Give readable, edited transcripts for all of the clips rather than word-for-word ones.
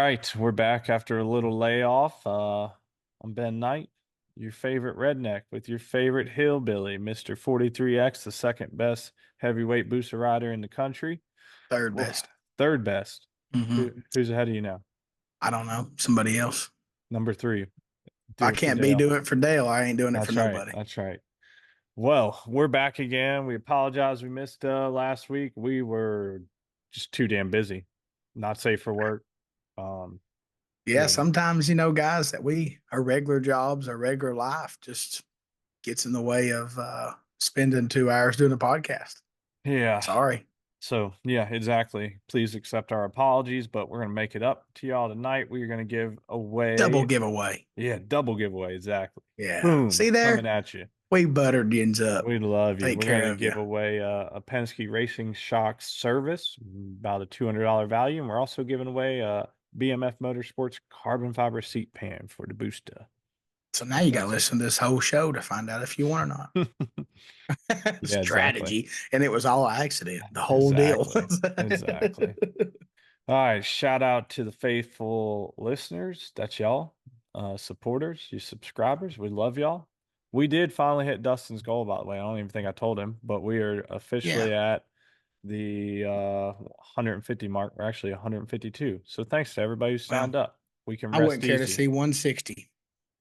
right, we're back after a little layoff. I'm Ben Knight, your favorite redneck with your favorite hillbilly, Mr. 43X, the second best heavyweight booster rider in the country. Third Whoa, best. third best. Hmm Who's ahead of you now? I don't know. Somebody else. Number three. If I Do it for can't be Dale. doing it for Dale, I ain't doing it for That's right. nobody. That's right. Well, we're back again. We apologize we missed last week. We were just too damn busy. Not safe for work. Um, Yeah, yeah, sometimes, guys, that our regular jobs, our regular life just gets in the way of spending 2 hours doing a podcast. yeah. Sorry. So, yeah, exactly. Please accept our apologies, but we're going to make it up to y'all tonight. We are going to give Double away, giveaway. yeah, double giveaway. Exactly. Yeah. Boom, See coming there? at you. We buttered yins up. We love you. Take We're going care to of you. give away a Penske Racing Shocks service, about a $200 value. And we're also giving away a BMF Motorsports carbon fiber seat pan for the booster. So now If you got to that's listen to this whole show to find out if you want or not. okay. Yeah, exactly. Strategy. And it was all accident, the whole deal. Exactly. Exactly. All right, shout out to the faithful listeners. That's y'all, supporters, you subscribers. We love y'all. We did finally hit Dustin's goal, by the way. I don't even think I told him, but we are Yeah. officially at the 150 mark. We're actually 152. So thanks to everybody who Well, signed up. We can I wouldn't rest care to easy. see 160.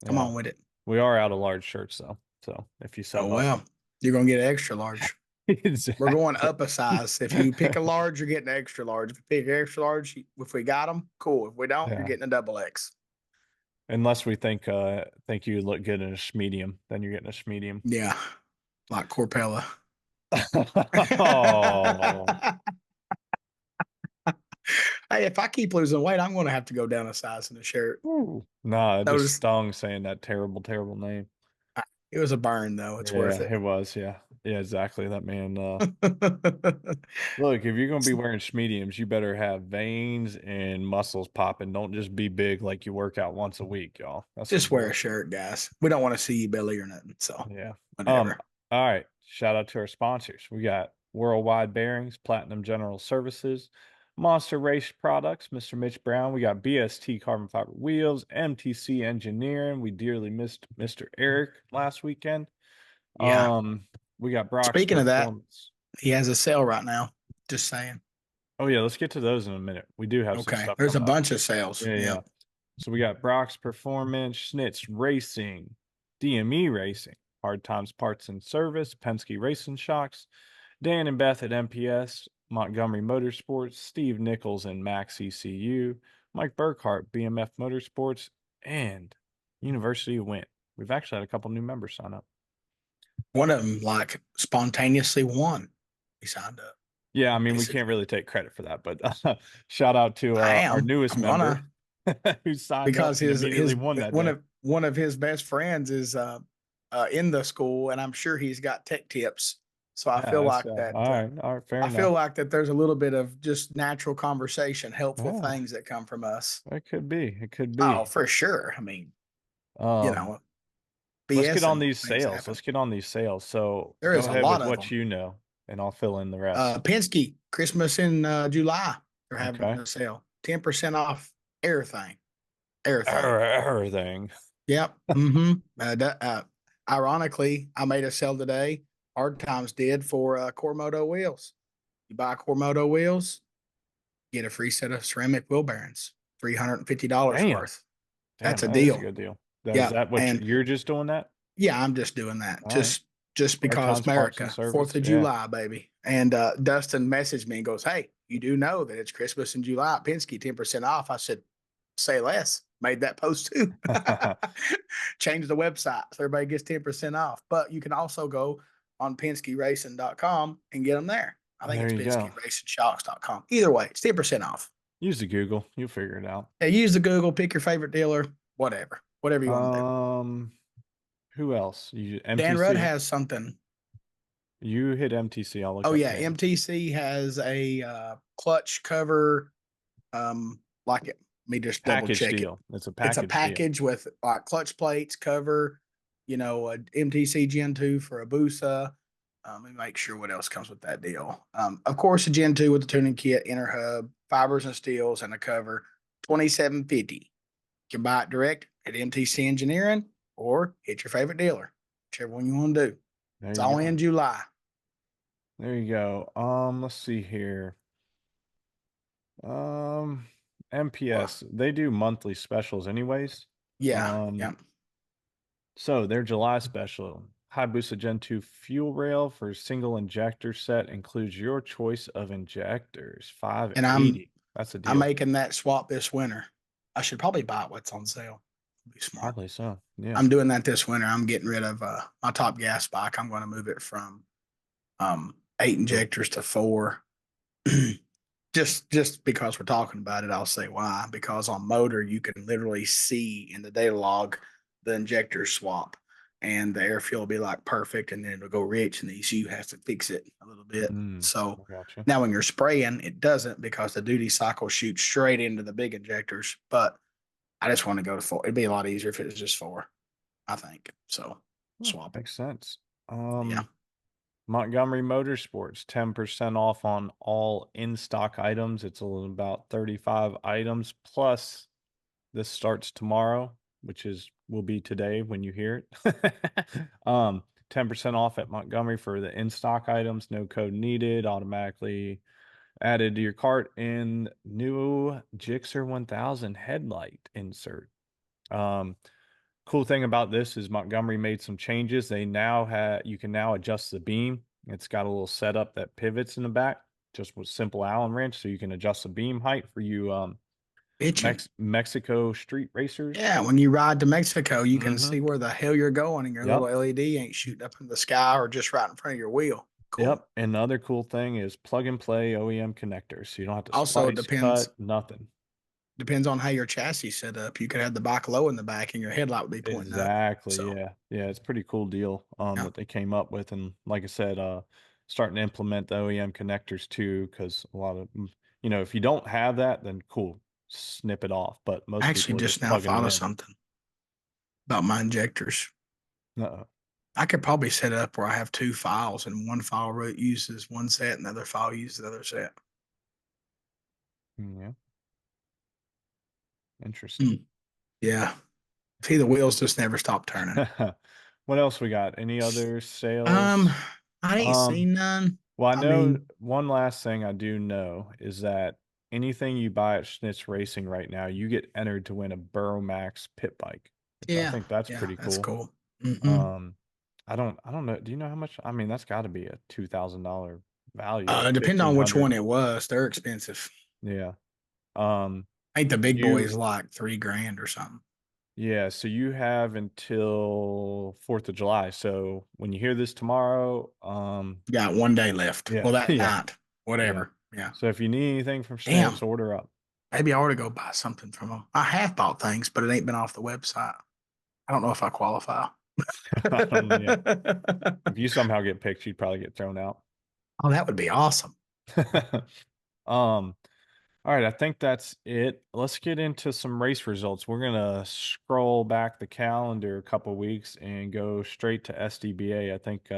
Come Yeah, on with it. we are out of large shirts though. So if you Oh, sub up, well, you're going to get an extra large. We're going exactly. up a size. If you pick a large, you're getting an extra large. If you pick an extra large, if we got them, cool. If we don't, you're Yeah. getting a double X. Unless we think you look good in a medium, then you're getting a medium. Yeah, like Corpella. Oh, Hey, if I keep losing weight, I'm going to have to go down a size in the shirt. ooh. Nah, it just Notice stung saying that terrible, terrible name. it was a burn, though. It's worth Yeah, it. it was. Yeah, yeah, exactly. That man. Look, if you're gonna be wearing mediums, you better have veins and muscles popping. Don't just be big like you work out once a week, y'all. That's some Just wear a bullshit. shirt, guys. We don't want to see you belly or nothing. So, Yeah. Um. whatever. All right. Shout out to our sponsors. We got Worldwide Bearings, Platinum General Services, Monster Race Products, Mr. Mitch Brown. We got BST Carbon Fiber Wheels, MTC Engineering. We dearly missed Mr. Eric last weekend. Yeah. We got Brock's Speaking of that, Performance. he has a sale right now. Just saying. Oh yeah, let's get to those in a minute. We do have some Okay. stuff There's a coming up. bunch of sales. Yeah, yeah. Yep. So we got Brock's Performance, Schnitz Racing, DME Racing, Hard Times Parts and Service, Penske Racing Shocks, Dan and Beth at MPS, Montgomery Motorsports, Steve Nichols and Max ECU, Mike Burkhart, BMF Motorsports, and University of Wint. We've actually had a couple new members sign up. One of them like spontaneously won. He signed up. Yeah, I mean, we can't Basically. really take credit for that, but shout out to I our am. newest I'm member gonna who signed up because and his immediately his won that one day. of one of his best friends is in the school, and I'm sure he's got tech tips. So I Yeah, feel that's like that. all right, fair I feel enough. like that there's a little bit of just natural conversation, helpful Yeah, things that come from us. it could be. It could Oh, be. for sure. I mean, you Um, know, let's get on BSing these things sales. Let's happen. get on these sales. So There go is a ahead lot with of what them. you know, and I'll fill in the rest. Penske Christmas in July. They're having Okay. a sale, 10% off everything. Everything. Everything. Yep. Mm-hmm. Ironically, I made a sale today. Hard Times did for Cormoto wheels. You buy Cormoto wheels, get a free set of ceramic wheel bearings, $350 Damn. worth. Damn, That's a that is a deal. good deal. Is Yeah. that what And you're just doing that? yeah, I'm just doing that. All right. Just Hard because times, parts, and America, 4th service. of Yeah. July, baby. And Dustin messaged me and goes, "Hey, you do know that it's Christmas in July at Penske, 10% off." I said, "Say less." Made that post too. Change the website so everybody gets 10% off. But you can also go on PenskeRacing.com and get them there. I think There it's you go. PenskeRacingShocks.com. Either way, it's 10% off. Use the Google. You'll figure it out. Yeah, use the Google, pick your favorite dealer, whatever you want to do. Um, who else? Dan Rudd MTC. has something. You hit MTC. I'll look Oh up yeah, Dan. MTC has a clutch cover. Like it. Let me just double Package check it. deal. It's a It's a package deal. package with like clutch plates, cover, a MTC Gen 2 for a Busa. Let me make sure what else comes with that deal. Of course, a Gen 2 with the tuning kit, inner hub, fibers and steels, and a cover. $2,750. You can buy it direct at MTC Engineering or hit your favorite dealer, whichever one you want to do. There It's you all go. in July. There you go. Let's see here. MPS, they do monthly specials anyways. Yeah. Yeah. So their July special, Hayabusa Gen 2 fuel rail for single injector set includes your choice of injectors, And 580. That's a I'm deal. making that swap this winter. I should probably buy what's on sale. Be smart. Probably so. Yeah. I'm doing that this winter. I'm getting rid of my top gas bike. I'm going to move it from 8 injectors to 4. just because we're talking about it, I'll say why. Because on motor, you can literally see in the data log the injector swap, and the air fuel will be like perfect, and then it'll go rich, and the ECU has to fix it a little bit. So I gotcha. now when you're spraying, it doesn't because the duty cycle shoots straight into the big injectors. But I just want to go to 4. It'd be a lot easier if it was just 4, I think. So swap it. Makes sense. Yeah. Montgomery Motorsports, 10% off on all in-stock items. It's about 35 items. Plus, this starts tomorrow, which will be today when you hear it. 10% off at Montgomery for the in-stock items. No code needed. Automatically added to your cart. And new Gixxer 1000 headlight insert. Cool thing about this is Montgomery made some changes. They now you can now adjust the beam. It's got a little setup that pivots in the back, just with simple Allen wrench, so you can adjust the beam height for you Bitching. Mexico street racers. Yeah, when you ride to Mexico, you can Mm-hmm. see where the hell you're going, and your little Yep. LED ain't shooting up in the sky or just right in front of your wheel. Cool. Yep. And the other cool thing is plug and play OEM connectors, so you don't have to Also, it splice, depends cut, nothing. on how your chassis set up. You could have the bike low in the back, and your headlight would be pointing up. Exactly. So Yeah. Yeah. It's a pretty cool deal yeah, that they came up with. And like I said, starting to implement the OEM connectors too, because a lot of if you don't have that, then cool, snip it off. But I most actually people are just just now plugging thought it of in. something about my injectors. Uh-oh. I could probably set it up where I have 2 files, and one file uses one set, and the other file uses the other set. Yeah. Interesting. Yeah. See, the wheels just never stop turning. What else we got? Any other Um, sales? I ain't Um, seen none. Well, I I know mean, one last thing I do know is that anything you buy at Schnitz Racing right now, you get entered to win a Burrow Max pit bike, which I think that's yeah, pretty that's cool. cool. Hmm. Um, I don't know. Do you know how much? I mean, that's got to be a $2,000 value or Depending on which 1,500. one it was, they're expensive. Yeah. Um, Ain't the big you boys like 3 grand or something? Yeah, so you have until 4th of July. So when you hear this tomorrow, Got 1 day left. yeah, Well, that yeah, night, yeah. whatever. Yeah. So if you need anything from Damn. Schnitz, order up. Maybe I ought to go buy something from them. I have bought things, but it ain't been off the website. I don't know if I qualify. Yeah. If you somehow get picked, you'd probably get thrown out. Oh, that would be awesome. Um, all right, I think that's it. Let's get into some race results. We're gonna scroll back the calendar a couple weeks and go straight to SDBA. I think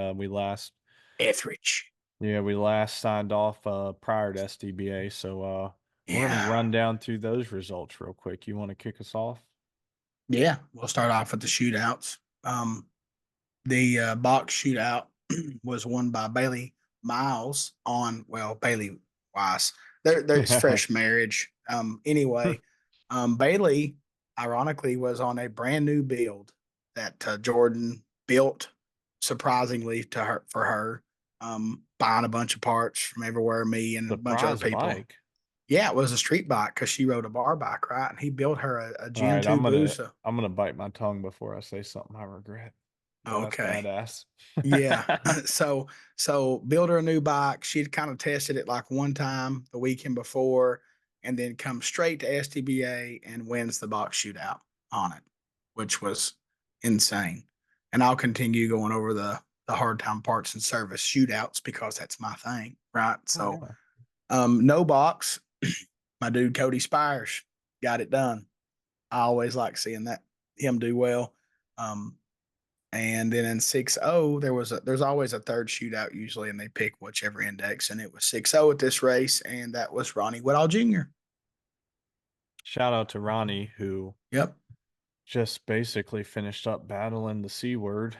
Etheridge. we last signed off prior to SDBA. So we're gonna Yeah. run down through those results real quick. You want to kick us off? Yeah. We'll start off with the shootouts. The box shootout was won by Bailey Miles Bailey Weiss. There's fresh marriage. Anyway, Bailey ironically was on a brand new build that Jordan built surprisingly for her. Buying a bunch of parts from everywhere, me and a bunch of other Surprise people. bike. Yeah, it was a street bike because she rode a bar bike, right? And he built her a All Gen right, 2 Busa. I'm gonna bite my tongue before I say something I regret. But that's Okay. badass. Yeah. So build her a new bike. She'd kind of tested it like one time the weekend before, and then comes straight to SDBA and wins the box shootout on it, which was insane. And I'll continue going over the hard time parts and service shootouts because that's my thing, right? Oh So yeah. no box. My dude Cody Spires got it done. I always like seeing him do well. And then in 6-0, there's always a third shootout usually, and they pick whichever index, and it was 6-0 at this race, and that was Ronnie Woodall Jr. Shout out to Ronnie, who Yep. just basically finished up battling the C word.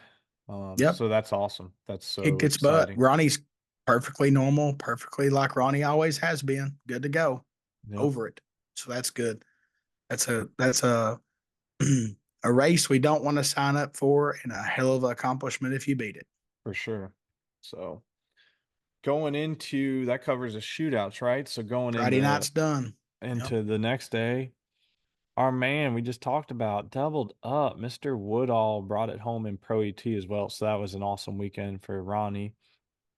Yep. So that's awesome. That's so Gets butt. exciting. Ronnie's perfectly normal, perfectly like Ronnie always has been. Good to go. Yep, Over it. So that's good. That's a a race we don't want to sign up for, and a hell of an accomplishment if you beat it. for sure. So going into that covers the shootouts, right? So going Friday night's done. Yep. into the next day, our man we just talked about doubled up. Mr. Woodall brought it home in Pro ET as well. So that was an awesome weekend for Ronnie.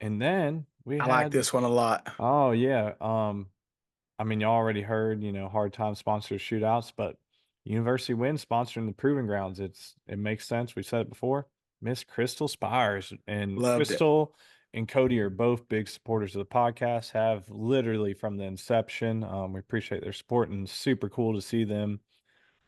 And then we I like had, this one a lot. oh yeah, I mean, you already heard, Hard Time sponsors shootouts, but University Wind sponsoring the Proving Grounds. It makes sense. We said it before. Miss Crystal Spires and Loved it. Crystal and Cody are both big supporters of the podcast. Have literally from the inception. We appreciate their support and super cool to see them,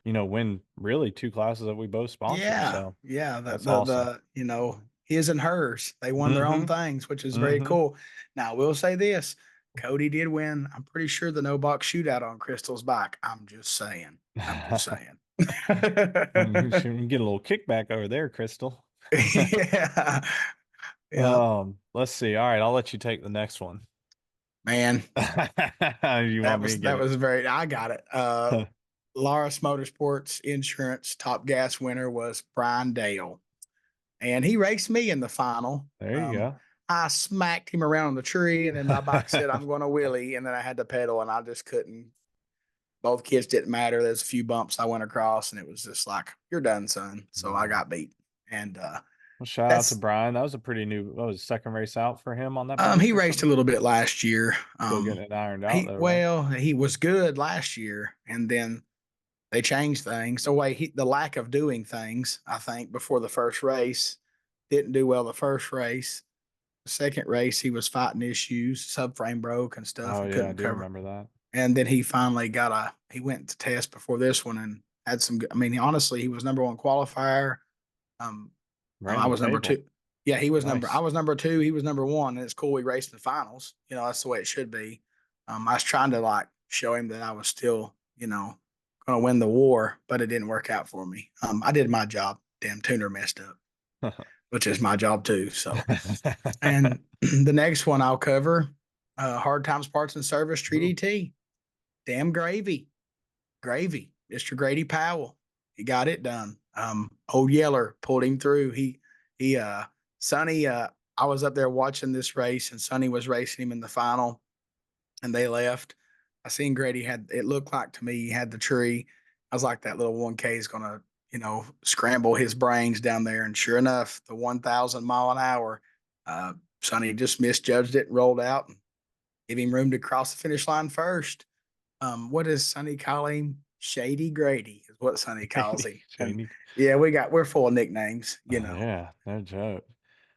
win really two classes that we both sponsor. Yeah, So yeah. The that's the awesome. the his and hers. They won their own Mm-hmm. things, which is very Mm-hmm. cool. Now, I will say this: Cody did win. I'm pretty sure the no box shootout on Crystal's bike. I'm just saying. I'm just saying. You should get a little kickback over there, Crystal. Yeah, yeah, Let's see. All right, I'll let you take the next one. man. You That want me to was get that it? was very. I got it. Laris Motorsports Insurance top gas winner was Brian Dale, and he raced me in the final. There you go. I smacked him around the tree, and then my bike said, "I'm going to wheelie," and then I had to pedal, and I just couldn't. Both kids didn't matter. There's a few bumps I went across, and it was just like, "You're done, son." So I Yeah. got beat, and Well, shout out to that's Brian. That was a pretty new, what was the second race out for him on that bike he or raced a something? little bit last year. Still getting it ironed out He though, right? well, he was good last year, and then they changed things. The way the lack of doing things, I think, before the first race, didn't do well the first race. The second race, he was fighting issues, subframe broke and stuff, Oh and yeah, I couldn't do cover. remember that. And then he finally he went to test before this one and had some. I mean, honestly, he was number one qualifier. Um, Ran I the was number table. two. Yeah, he was I Nice. was number two. He was number one, and it's cool. We raced in the finals. That's the way it should be. I was trying to like show him that I was still, going to win the war, but it didn't work out for me. I did my job. Damn tuner messed up, which is my job too. So, and the next one I'll cover, Hard Times Parts and Service Treat Ooh. ET. Damn gravy, Mr. Grady Powell. He got it done. Old Yeller pulled him through. Sonny, I was up there watching this race, and Sonny was racing him in the final, and they left. I seen Grady it looked like to me he had the tree. I was like, that little 1K is gonna, scramble his brains down there. And sure enough, the 1,000 mile an hour, Sonny just misjudged it and rolled out and give him room to cross the finish line first. What does Sonny call him? Shady Grady is what Sonny calls him. And Shady. yeah, we're full of nicknames. Yeah, no joke.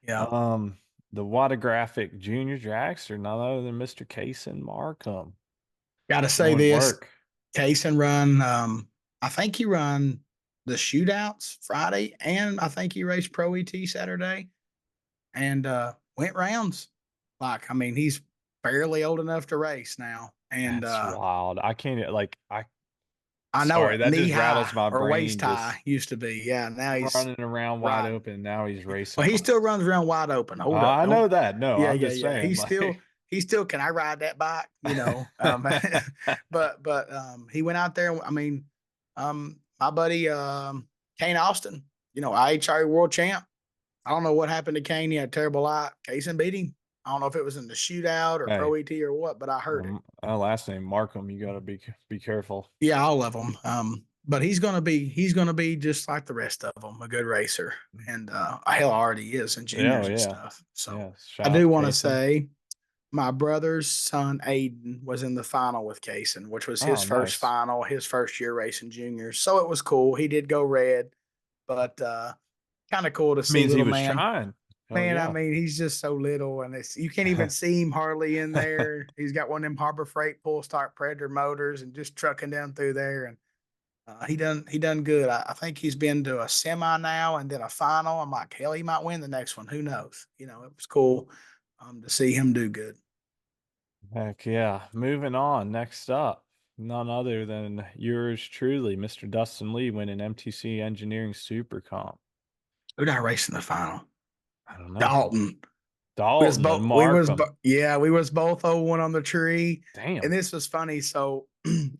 Yeah. Um, the Watergraphic Junior Dragster, none other than Mr. Kaysen Markham. Gotta say Doing this. work. Kaysen run, I think he run the shootouts Friday, and I think he raced Pro ET Saturday and went rounds. Like, I mean, he's barely old enough to race now. And That's wild. I can't like I know sorry, it, that knee just high rattles my or brain waist just high used to be. Yeah, now he's running around wide riding. open. Now he's Well, racing he still bikes. runs around wide open. Hold up, I don't. know that. No, Yeah, I'm yeah, just yeah. saying, He's still. Can I ride that bike? But he went out there. I mean, my buddy Kane Austin, IHRA world champ. I don't know what happened to Kane. He had a terrible eye. Kaysen beat him. I don't know if it was in the shootout or hey, Pro ET or what, but I heard it. last name Markham. You gotta be careful. Yeah, all of them. But he's gonna be just like the rest of them, a good racer, and hell, already is in Yeah, juniors and yeah, stuff. So yeah. I Shout out do to want to Kaysen. say my brother's son Aiden was in the final with Kaysen, which was his Oh, first nice. final, his first year racing juniors. So it was cool. He did go red, but kind of cool to see Means he little was man. trying. Hell Man, I yeah. mean, he's just so little, and you can't even see him hardly in there. He's got one of them Harbor Freight pull start Predator motors and just trucking down through there. And he done good. I think he's been to a semi now and then a final. I'm like, hell, he might win the next one. Who knows? It was cool to see him do good. Heck yeah. Moving on. Next up. none other than yours truly, Mr. Dustin Lee, winning MTC Engineering Super Comp. Who did I race in the final? I don't know. Dalton. Dalton and We was Markham. yeah, we was both 0-1 on the tree. And Damn. this was funny. So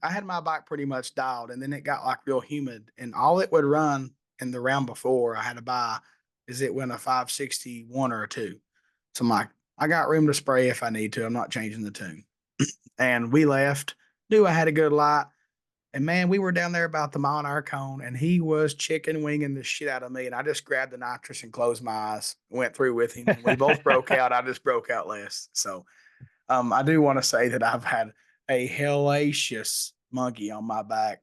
I had my bike pretty much dialed, and then it got like real humid, and all it would run in the round before I had to buy is it went a 561 or a two. So I'm like, I got room to spray if I need to. I'm not changing the tune. And we left. Knew I had a good light. And man, we were down there about the mile-an-hour cone, and he was chicken winging the shit out of me. And I just grabbed the nitrous and closed my eyes, went through with him, and we both broke out. I just broke out last. So I do want to say that I've had a hellacious monkey on my back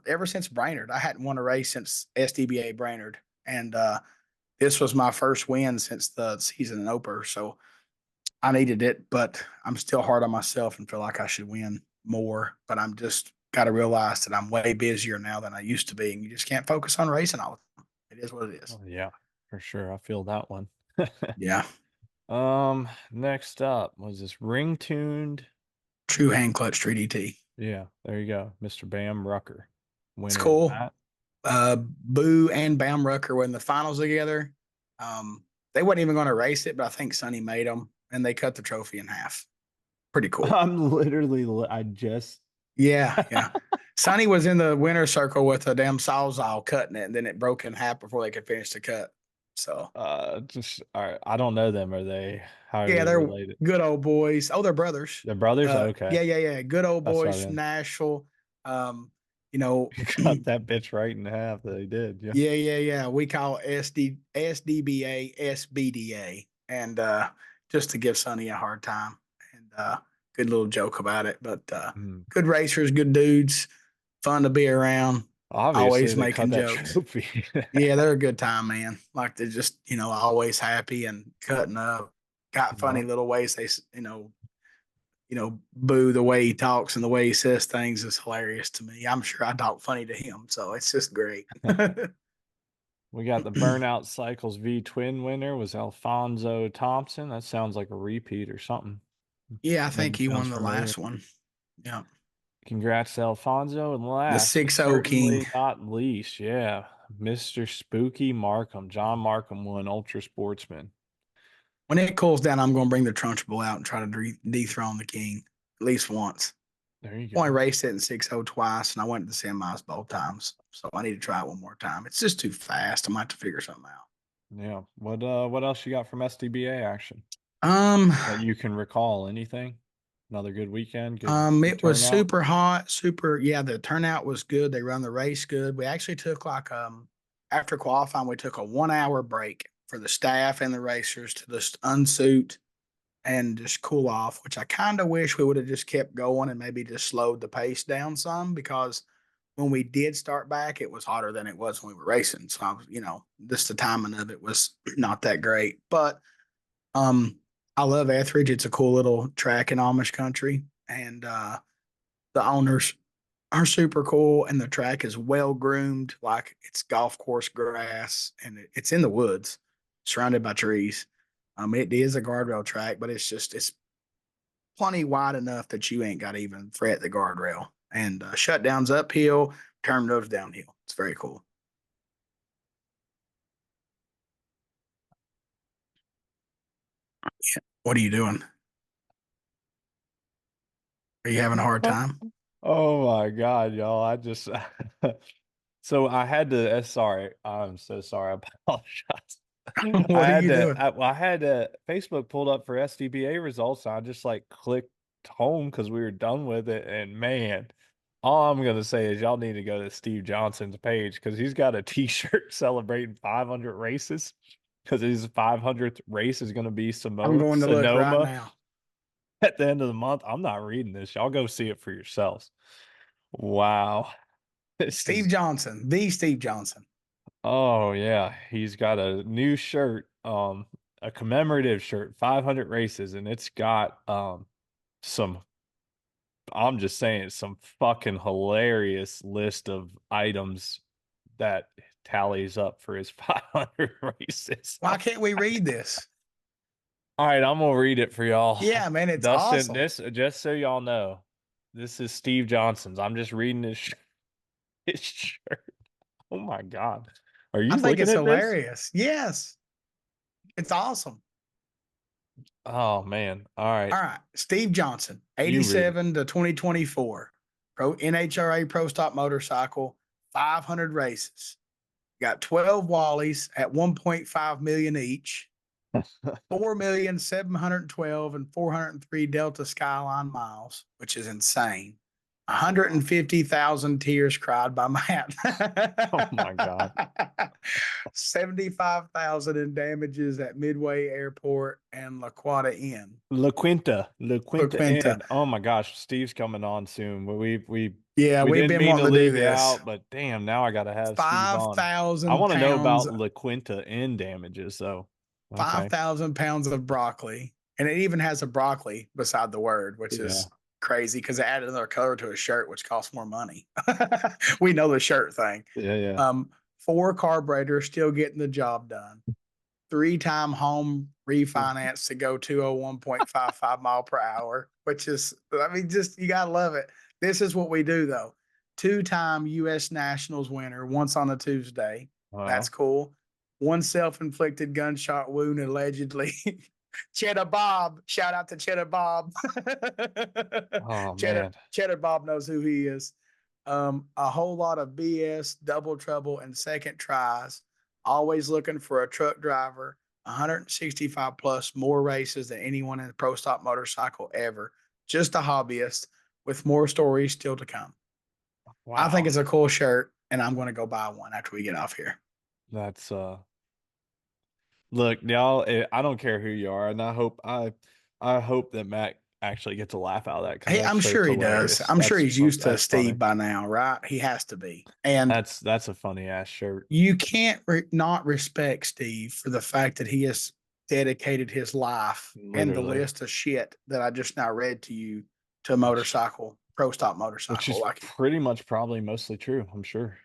ever since Brainerd. I hadn't won a race since SDBA Brainerd, and this was my first win since the season opener. So I needed it, but I'm still hard on myself and feel like I should win more. But I'm just got to realize that I'm way busier now than I used to be, and you just can't focus on racing all the time. It is what it is. Oh, yeah, for sure. I feel that one. Yeah, Next up was this ring tuned. true hand clutch 3DT. Yeah, there you go. Mr. Bam Rucker, It's winner of cool. that. Boo and Baumrucker were in the finals together. They weren't even going to race it, but I think Sonny made them, and they cut the trophy in half. Pretty cool. I'm literally, I just, Yeah, yeah. Sonny was in the winner's circle with a damn sawzall cutting it, and then it broke in half before they could finish the cut. So, just, all right. I don't know them. Are they, how are yeah, they they're related? good old boys. Oh, they're brothers. They're brothers? Yeah, Okay. yeah, yeah. Good old That's boys right. from Then. Nashville. You know, Cut that bitch right in half. They did. Yeah. yeah, yeah, yeah. We call SDBA SBDA, and just to give Sonny a hard time, and good little joke about it. But Mm. good racers, good dudes, fun to be around. Obviously, Always they cut making that jokes. trophy. Yeah, they're a good time, man. Like they're just always happy and cutting up. Got funny No. little ways they Boo the way he talks and the way he says things is hilarious to me. I'm sure I talk funny to him, so it's just great. We got the Burnout Cycles V Twin winner was Alfonso Thompson. That sounds like a repeat or something. Yeah, I think Name he sounds won the familiar. last one. Yeah. Congrats to Alfonso. And The last, but 6-0 King. certainly not least, yeah, Mr. Spooky Markham. John Markham won Ultra Sportsman. When it cools down, I'm going to bring the Trunchbull out and try to dethrone the King at least once. There you Only go. raced it in 6-0 twice, and I went to the semis both times. So I need to try it one more time. It's just too fast. I might have to figure something out. Yeah. What else you got from SDBA action Um, that you can recall? Anything? Another good weekend, good it was turnout. super hot, super. Yeah, the turnout was good. They run the race good. We actually took like after qualifying, we took a 1 hour break for the staff and the racers to just unsuit and just cool off. Which I kind of wish we would have just kept going and maybe just slowed the pace down some because when we did start back, it was hotter than it was when we were racing. So I was, just the timing of it was not that great, but um, I love Etheridge. It's a cool little track in Amish country, and the owners are super cool, and the track is well groomed, like it's golf course grass, and it's in the woods, surrounded by trees. It is a guardrail track, but it's plenty wide enough that you ain't got to even fret the guardrail. And shutdowns uphill, turn roads downhill. It's very cool. What are you doing? Are you having a hard time? Oh my God, y'all. I just so I had to sorry. I'm so sorry. I apologize. What are you doing? I had Facebook pulled up for SDBA results. And I just like clicked home because we were done with it. And man, all I'm gonna say is y'all need to go to Steve Johnson's page because he's got a t-shirt celebrating 500 races because his 500th race is gonna be I'm going to look right Sonoma now. at the end of the month. I'm not reading this. Y'all go see it for yourselves. Wow. This Steve is Johnson, the Steve Johnson. oh yeah, he's got a new shirt, a commemorative shirt, 500 races, and it's got some I'm just saying some fucking hilarious list of items that tallies up for his 500 races. Why can't we read this? All right, I'm gonna read it for y'all. Yeah, man, it's Dustin, awesome. this just so y'all know, This is Steve Johnson's. I'm just reading his shirt. Oh my God. Are I you think looking it's at this? hilarious. Yes, it's awesome. Oh man. All right. All right, Steve Johnson, You read it. 87 to 2024, Pro NHRA Pro Stock Motorcycle, 500 races. Got 12 Wallies at 1.5 million each, 4,712 and 403 Delta Skyline miles, which is insane. That's a lot. 150,000 tears cried by Matt. Oh my God. 75,000 in damages at Midway Airport and La Quinta Inn. La La Quinta Quinta. Inn. Oh my gosh, Steve's coming on soon. Yeah, We we've didn't been mean to wanting to do leave you this. out, but damn, now I gotta have Steve on. I 5,000 want to know pounds, about La Quinta Inn damages, though. Okay. 5,000 pounds of broccoli. And it even has a broccoli beside the word, which Yeah. is crazy because it added another color to a shirt, which costs more money. We know the shirt thing. Yeah, yeah. 4 carburetors still getting the job done. 3-time home refinance to go 201.55 mile per hour, which is, I mean, just you gotta love it. This is what we do though. 2-time U.S. Nationals winner, once on a Tuesday. Well, That's cool. 1 self-inflicted gunshot wound allegedly. Cheddar Bob, shout out to Cheddar Bob. oh Cheddar man. Cheddar Bob knows who he is. A whole lot of BS, double trouble, and second tries. Always looking for a truck driver. 165 plus more races than anyone in the pro stock motorcycle ever. Just a hobbyist with more stories still to come. I think Wow. it's a cool shirt, and I'm going to go buy one after we get off here. That's look, y'all, I don't care who you are, and I hope that Matt actually gets a laugh out of that because Hey, that I'm sure shirt's he does. hilarious. I'm sure he's used to That's Steve funny. by now, right? He has to be. And That's a funny ass shirt. you can't not respect Steve for the fact that he has dedicated his life and the Literally. list of shit that I just now read to you to a Which motorcycle, pro stock which motorcycle. is Like, pretty much probably mostly true, I'm sure.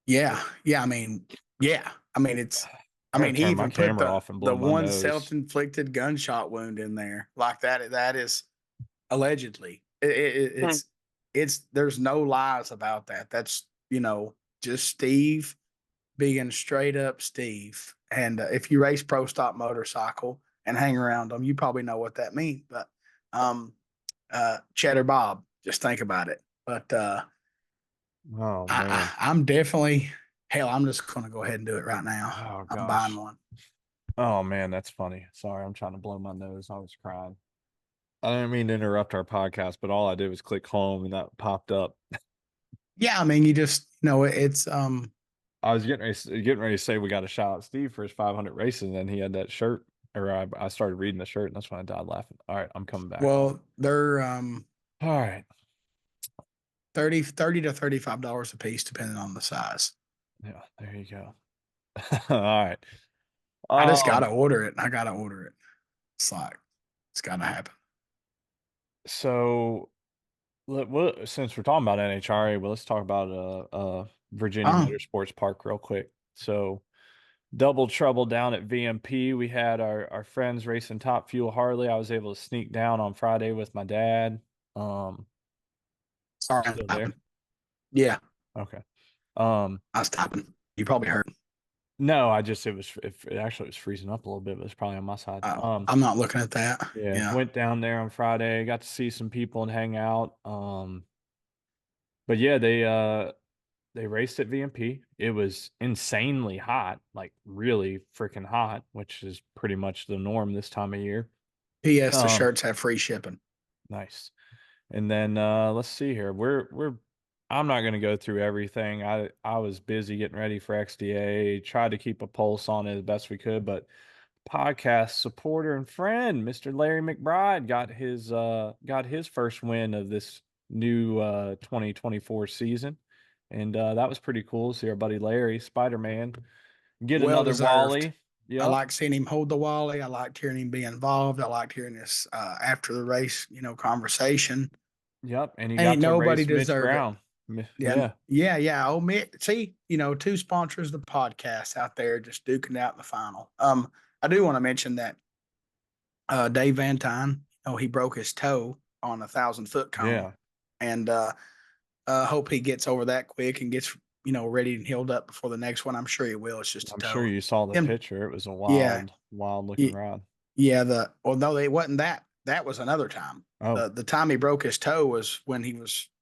yeah, yeah. I mean, yeah. I mean, it's. I I gotta mean, he turn my even put camera the off and the blow my one nose. self-inflicted gunshot wound in there like that. That is allegedly. It's. There's no lies about that. That's just Steve being straight up Steve. And if you race pro stock motorcycle and hang around them, you probably know what that means. But Cheddar Bob, just think about it. But Oh man. I'm definitely hell. I'm just going to go ahead and do it right now. Oh I'm buying gosh. one. Oh man, that's funny. Sorry, I'm trying to blow my nose. I was crying. I didn't mean to interrupt our podcast, but all I did was click home and that popped up. Yeah, I mean, you just it's I was getting ready to say we got to shout out Steve for his 500 races, and then he had that shirt, or I started reading the shirt, and that's when I died laughing. All right, I'm coming back. well, they're All right. 30 to $35 a piece, depending on the size. Yeah, there you go. All right. I just gotta Um, order it. I gotta order it. It's like it's gotta happen. so since we're talking about NHRA, well, let's talk about Virginia Oh, Motorsports Park real quick. So double trouble down at VMP. We had our friends racing Top Fuel Harley. I was able to sneak down on Friday with my dad. Um, you sorry, I'm still there? typing. Yeah, Okay. Um, I was typing. You probably heard. no, it actually was freezing up a little bit, but it's probably on my side. I'm not looking at that. Yeah, Yeah, went down there on Friday, got to see some people and hang out. But yeah, they raced at VMP. It was insanely hot, like really freaking hot, which is pretty much the norm this time of year. P.S. The Um, shirts have free shipping. nice. And then let's see here. We're I'm not going to go through everything. I was busy getting ready for XDA, tried to keep a pulse on it as best we could, but podcast supporter and friend, Mr. Larry McBride got his first win of this new 2024 season. And that was pretty cool. See our buddy Larry, Spider-Man, get Well another deserved. Wally. I Yep. like seeing him hold the Wally. I liked hearing him be involved. I liked hearing this after the race, conversation. Yep. And he got Ain't to nobody race Mitch deserve it. Brown. Yeah, Yeah. yeah, yeah. Oh, me. See, 2 sponsors of the podcast out there just duking out in the final. I do want to mention that Dave Van Tine, he broke his toe on a 1,000 foot cone, Yeah. and hope he gets over that quick and gets ready and healed up before the next one. I'm sure he will. It's just a I'm sure toe. you saw the Him, picture. It was a yeah, wild looking y- ride. yeah. No, it wasn't that. That was another time. Oh, The time he broke his toe was when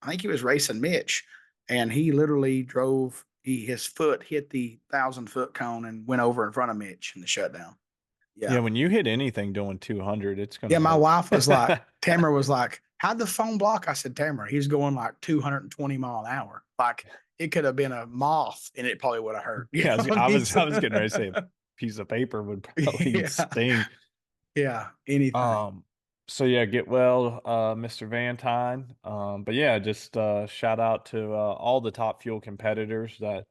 I think he was racing Mitch, and he literally drove. His foot hit the 1,000 foot cone and went over in front of Mitch in the shutdown. yeah. Yeah. When you hit anything doing 200, it's going Yeah, to my hurt. wife was like, Tamara was like, how'd the phone block? I said, Tamara, he's going like 220 mph. Like it could have been a moth and it probably would have hurt. You Yeah, know what I mean? I was getting ready to say a piece of paper would probably Yeah. sting. Yeah. Anything. Um, so yeah, get well, Mr. Vantine. But yeah, just shout out to all the top fuel competitors that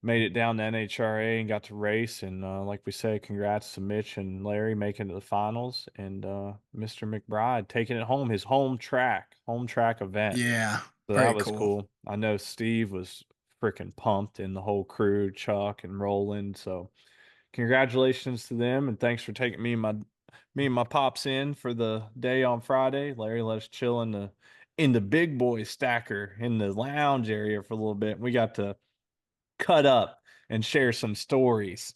made it down to NHRA and got to race. And like we said, congrats to Mitch and Larry making it to the finals, and Mr. McBride taking it home, his home track event. Yeah. So that Very was cool. cool. I know Steve was freaking pumped, and the whole crew, Chuck and Roland. So congratulations to them, and thanks for taking me and my pops in for the day on Friday. Larry let us chill in the big boy stacker in the lounge area for a little bit. We got to cut up and share some stories.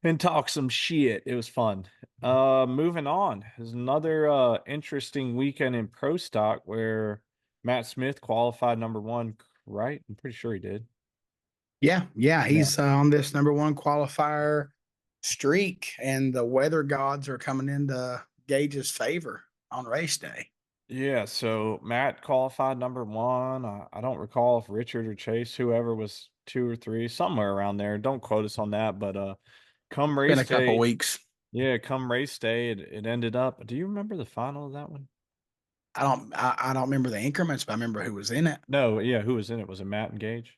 And talk some shit. It was fun. Moving on. There's another interesting weekend in pro stock where Matt Smith qualified number one, right? I'm pretty sure he did. Yeah. Yeah. Yeah. He's on this number one qualifier streak, and the weather gods are coming into Gage's favor on race day. Yeah, so Matt qualified number one. I don't recall if Richard or Chase, whoever was two or three, somewhere around there. Don't quote us on that, but come Been race a couple day, weeks. yeah, come race day, it ended up. Do you remember the final of that one? I don't remember the increments, but I remember who was in it. No, yeah, who was in it? Was it Matt and Gage?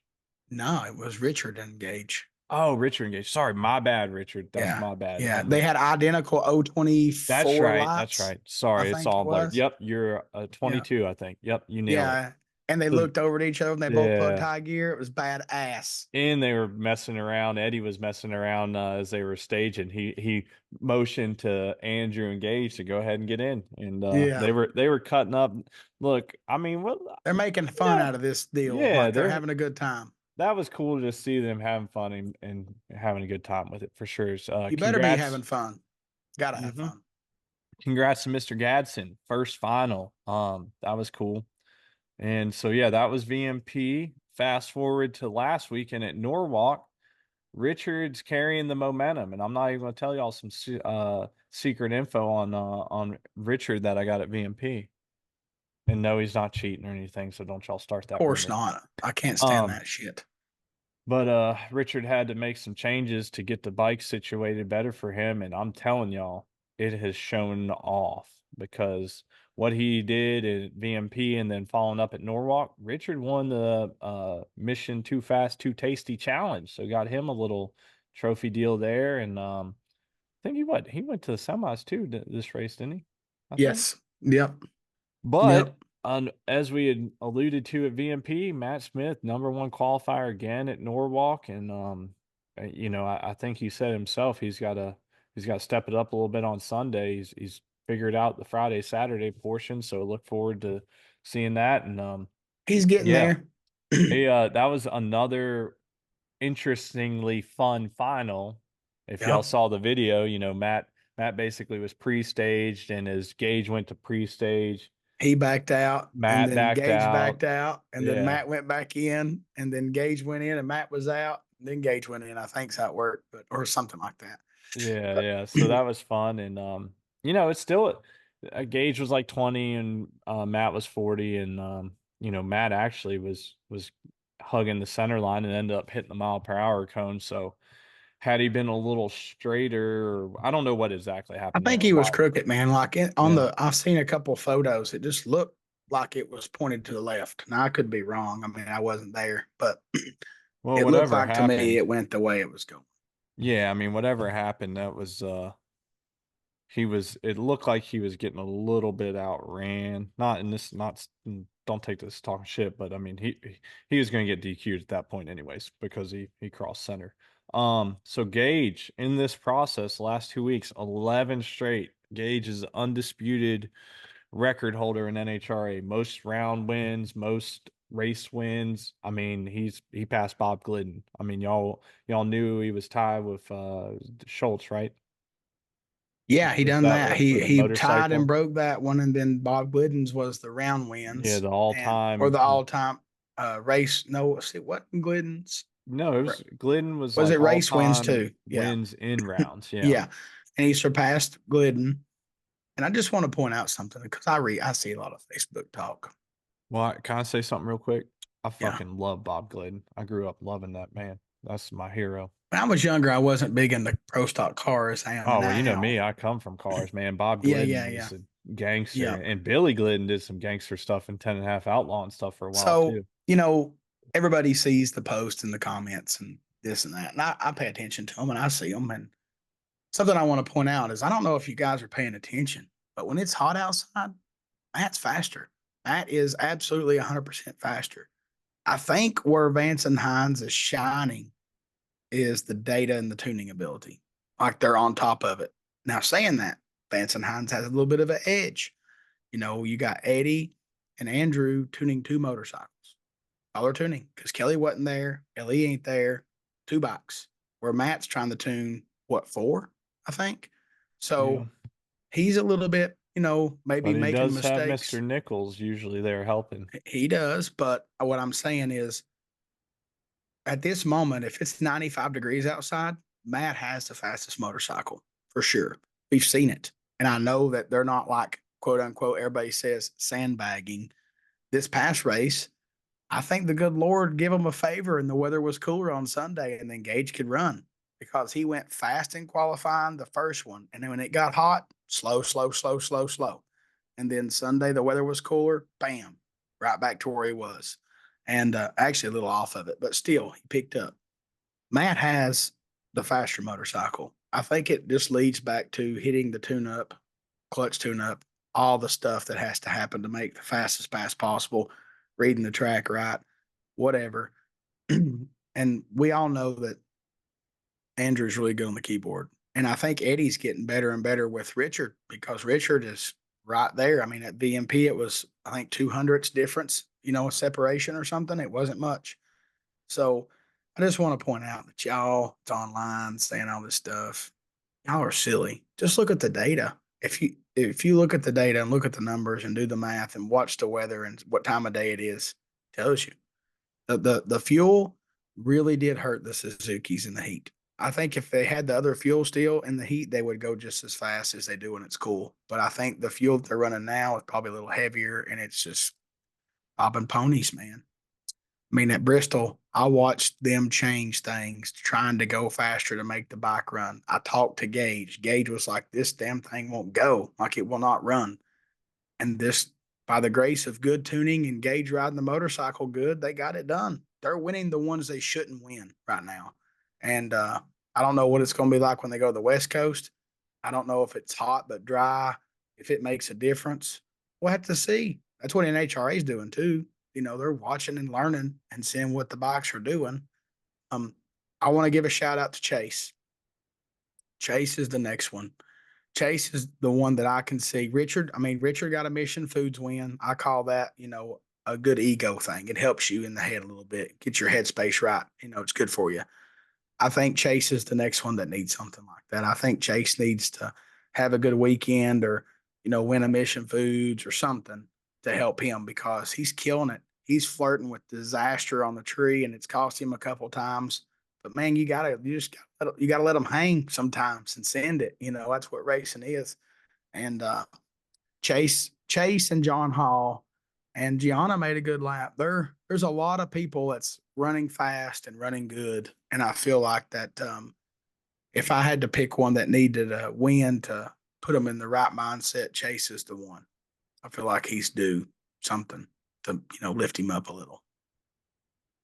No, it was Richard and Gage. Oh, Richard and Gage. Sorry, my bad, Richard. That's Yeah. my bad. Yeah. And They then had identical that's 024 right. That's lights, right. I Sorry, it's think it all blurred. was. Yep, you're Yeah. 22, I think. Yep, you nailed it. Yeah. And they So, looked over at each other and they both plugged yeah. high gear. It was badass. And they were messing around. Eddie was messing around as they were staging. He motioned to Andrew and Gage to go ahead and get in, and Yeah. they were cutting up. Look, I mean, what? They're making fun Yeah, out of this deal. yeah, Like they're they're having a good time. that was cool to just see them having fun and having a good time with it for sure. You better be Congrats, having fun. Gotta have hmm fun. congrats to Mr. Gadsden, first final. That was cool. And so yeah, that was VMP. Fast forward to last weekend at Norwalk. Richard's carrying the momentum, and I'm not even going to tell y'all some secret info on Richard that I got at VMP. And no, he's not cheating or anything, so don't y'all start Of that course rumor. not. I can't stand Um, that shit. but Richard had to make some changes to get the bike situated better for him, and I'm telling y'all, it has shown off because what he did at VMP and then following up at Norwalk, Richard won the Mission Too Fast, Too Tasty challenge, so got him a little trophy deal there, and I think he went to the semis too this race, didn't he? I think. Yes. Yep. But Yep. as we had alluded to at VMP, Matt Smith, number one qualifier again at Norwalk, and I think he said himself he's got to step it up a little bit on Sunday. He's figured out the Friday Saturday portion, so look forward to seeing that. And He's getting yeah, there. that was another interestingly fun final. If y'all Yep. saw the video, Matt basically was pre-staged, and as Gage went to pre-stage, He backed out, and Matt then backed Gage out. backed out, and then Yeah. Matt went back in, and then Gage went in, and Matt was out, and then Gage went in. I think's how it worked, but or something like that. Yeah, But yeah. So that was fun. And it's still Gage was like 20 and Matt was 40, and Matt actually was hugging the center line and ended up hitting the mile per hour cone. So had he been a little straighter, I don't know what exactly I happened think there. he was Why? crooked, man. Like on Yeah. the, I've seen a couple photos. It just looked like it was pointed to the left. Now I could be wrong. I mean, I wasn't there, but Well, it looked whatever like to me happened. it went the way it was going. Yeah, I mean, whatever happened, that was it looked like he was getting a little bit outran. Not in this, not, don't take this talking shit, but I mean, he was going to get DQ'd at that point anyways, because he crossed center. So Gage in this process, last 2 weeks, 11 straight. Gage is undisputed record holder in NHRA, most round wins, most race wins. I mean, he passed Bob Glidden. I mean, y'all knew he was tied with Schultz, right? Yeah, he Was done that that. for He the he tied and motorcycle? broke that one, and then Bob Glidden's was the round Yeah, wins the and or all-time. the all time race. No, see what Glidden's No, it Ra- was Glidden was was like it race wins all-time too? Yeah, wins in rounds. Yeah. yeah, and he surpassed Glidden. And I just want to point out something because I see a lot of Facebook talk. Well, can I say something real quick? I Yeah, fucking love Bob Glidden. I grew up loving that man. That's my hero. when I was younger, I wasn't big into pro stock cars. I am Oh, well, you know now. me. I come from cars, man. Bob Yeah, Glidden yeah, yeah, was a gangster, yeah. and Billy Glidden did some gangster stuff in 10 and a half Outlaw and stuff for a while, So too. everybody sees the post and the comments and this and that, and I pay attention to them and I see them. And something I want to point out is I don't know if you guys are paying attention, but when it's hot outside, that's faster. That is absolutely 100% faster. I think where Vance and Hines is shining is the data and the tuning ability. Like they're on top of it. Now, saying that, Vance and Hines has a little bit of an edge. You got Eddie and Andrew tuning two motorcycles. All they're tuning because Kelly wasn't there, Ellie ain't there, two bikes. Where Matt's trying to tune what, four, I think. Yeah. So he's a little bit, maybe But he making does have Mr. mistakes. Nichols usually there helping. He does, but what I'm saying is at this moment, if it's 95 degrees outside, Matt has the fastest motorcycle for sure. We've seen it. And I know that they're not like, quote unquote, everybody says sandbagging. This past race, I think the good Lord gave him a favor and the weather was cooler on Sunday and then Gage could run because he went fast in qualifying the first one. And then when it got hot, slow, slow, slow, slow, slow. And then Sunday, the weather was cooler, bam, right back to where he was. And actually a little off of it, but still, he picked up. Matt has the faster motorcycle. I think it just leads back to hitting the tune up, clutch tune up, all the stuff that has to happen to make the fastest pass possible, reading the track right, whatever. And we all know that Andrew's really good on the keyboard. And I think Eddie's getting better and better with Richard because Richard is right there. I mean, at VMP, it was, I think, 200ths difference, a separation or something. It wasn't much. So I just want to point out that y'all, it's online saying all this stuff. Y'all are silly. Just look at the data. If you look at the data and look at the numbers and do the math and watch the weather and what time of day it is, tells you the fuel really did hurt the Suzuki's in the heat. I think if they had the other fuel still in the heat, they would go just as fast as they do when it's cool. But I think the fuel that they're running now is probably a little heavier and it's just bobbing ponies, man. I mean, at Bristol, I watched them change things, trying to go faster to make the bike run. I talked to Gage. Gage was like, "This damn thing won't go, like it will not run." And this, by the grace of good tuning and Gage riding the motorcycle good, they got it done. They're winning the ones they shouldn't win right now. And I don't know what it's going to be like when they go to the West Coast. I don't know if it's hot but dry, if it makes a difference. We'll have to see. That's what NHRA is doing too. They're watching and learning and seeing what the bikes are doing. Um, I want to give a shout out to Chase. Chase is the next one. Chase is the one that I can see. Richard got a Mission Foods win. I call that, a good ego thing. It helps you in the head a little bit, get your headspace right. It's good for you. I think Chase is the next one that needs something like that. I think Chase needs to have a good weekend or, win a Mission Foods or something to help him because he's killing it. He's flirting with disaster on the tree and it's cost him a couple times. But man, you gotta let them hang sometimes and send it. That's what racing is. And Chase and John Hall and Gianna made a good lap. There's a lot of people that's running fast and running good, and I feel like that if I had to pick one that needed a win to put them in the right mindset, Chase is the one. I feel like he's due something to lift him up a little.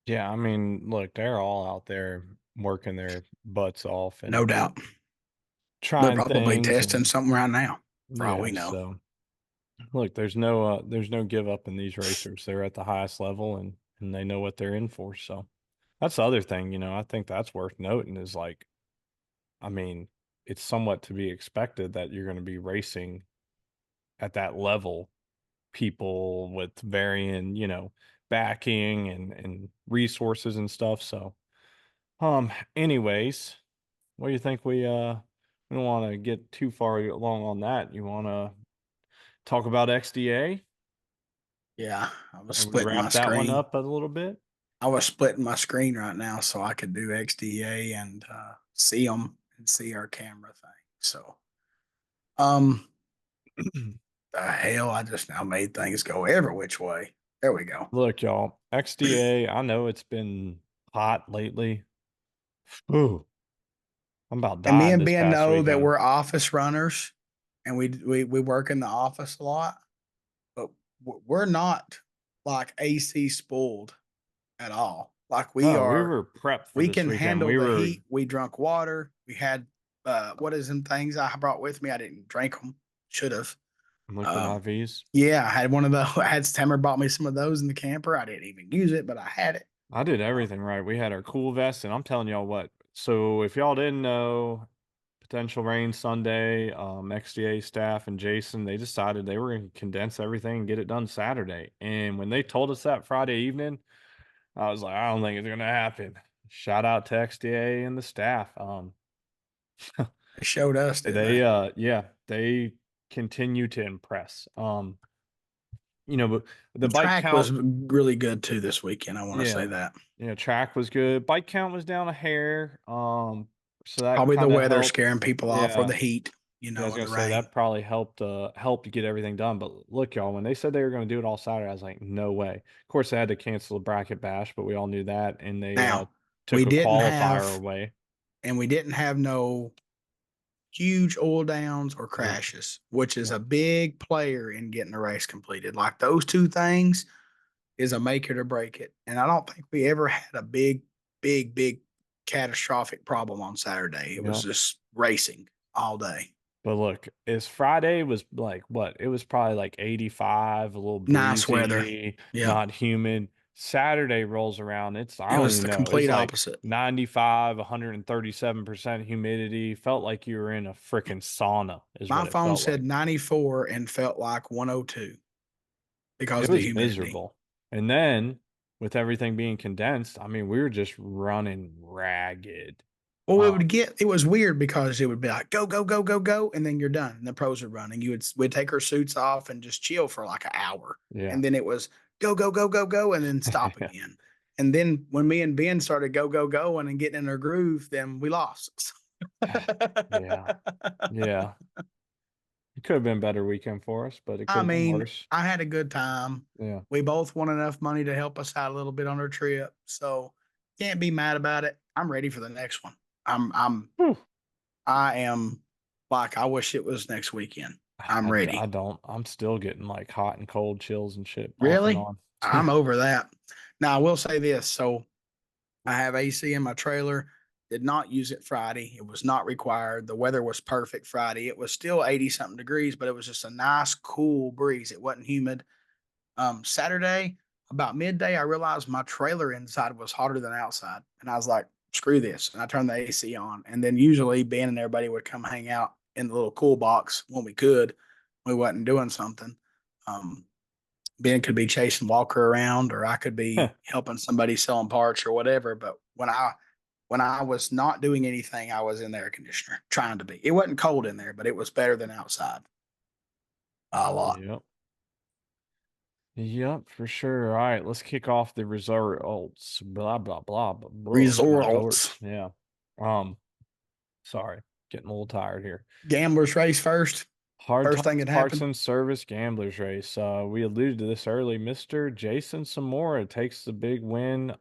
Yeah, I mean, look, they're all out there working their butts off No and doubt. They're trying probably things testing and something right now, for all yeah, we know. so look, there's no give up in these racers. They're at the highest level and they know what they're in for. So that's the other thing, I think that's worth noting is like, I mean, it's somewhat to be expected that you're going to be racing at that level people with varying, backing and resources and stuff. So, anyways, what do you think we don't want to get too far along on that. You want to talk about XDA? Yeah, I was And we splitting my wrap that one screen. up a little bit. I was splitting my screen right now so I could do XDA and see them and see our camera thing. So, um, the hell, I just now made things go every which way. There we go. Look, y'all, XDA, I know it's been hot lately. Ooh, I'm about And me died and this Ben past know that weekend. we're office runners, and we work in the office a lot, but we're not like AC spoiled at all. Like we Oh, we are, were prepped for we this can weekend. handle We the were heat. We drunk water. We had what is them things I brought with me? I didn't drink them. Should have. liquid Um, IVs. yeah, I had one of those. I had Tamara bought me some of those in the camper. I didn't even use it, but I had it. I did Um, everything right. We had our cool vests, and I'm telling y'all what. So if y'all didn't know, potential rain Sunday, XDA staff and Jason, they decided they were going to condense everything and get it done Saturday. And when they told us that Friday evening, I was like, I don't think it's going to happen. Shout out to XDA and the staff. they showed us, didn't They they? yeah, they continue to impress. But the The bike track count, was really good too this weekend. I want to say yeah, that. track was good. Bike count was down a hair. So that Probably the kind of weather helped. scaring people off or Yeah. the heat, Yeah, I was and gonna the say rain. that probably helped get everything done. But look, y'all, when they said they were gonna do it all Saturday, I was like, no way. Of course, they had to cancel the bracket bash, but we all knew that, and they Now, we took a didn't qualifier have away. and we didn't have no huge oil downs or Nope. crashes, which is a Nope. big player in getting the race completed. Like those two things is a make it or break it. And I don't think we ever had a big catastrophic problem on Saturday. It was Yep. just racing all day. But look, is Friday was like what? It was probably like 85, a little Nice weather. breezy, Yeah. not humid. Saturday rolls around. I It don't was even the know. It's complete like opposite. 95, 137% humidity. Felt like you were in a freaking sauna, is My what it phone felt said like. 94 and felt like 102 because It of the was humidity. miserable. And then with everything being condensed, I mean, we were just running ragged. Well, we Um, would get it was weird because it would be like go, go, go, go, go, and then you're done. And the pros are running. We'd take our suits off and just chill for like an hour. yeah. And then it was go, go, go, go, go, and then stop again. And then when me and Ben started go, go, going and getting in our groove, then we lost. Yeah. Yeah. It could have been a better weekend for us, but it could I have been mean, worse. I had a good time. Yeah. We both won enough money to help us out a little bit on our trip. So can't be mad about it. I'm ready for the next one. I'm Whew. I am like, I wish it was next weekend. I'm I ready. don't. I'm still getting like hot and cold chills and shit off and Really? on. I'm over that. Now, I will say this. So I have AC in my trailer. Did not use it Friday. It was not required. The weather was perfect Friday. It was still 80 something degrees, but it was just a nice, cool breeze. It wasn't humid. Saturday, about midday, I realized my trailer inside was hotter than outside. And I was like, screw this. And I turned the AC on. And then usually Ben and everybody would come hang out in the little cool box when we could. We wasn't doing something. Um, Ben could be chasing Walker around, or I could be helping somebody selling parts or whatever. But when I was not doing anything, I was in the air conditioner trying to be. It wasn't cold in there, but it was better than outside a lot. Yep. Yep, for sure. All right, let's kick off the results. Blah blah blah blah blah. Results. Results. Yeah. Sorry, getting a little tired here. Gamblers race first. Hard First thing Times that Parts happened. and Service Gamblers Race. We alluded to this early. Mr. Jason Samora takes the big win.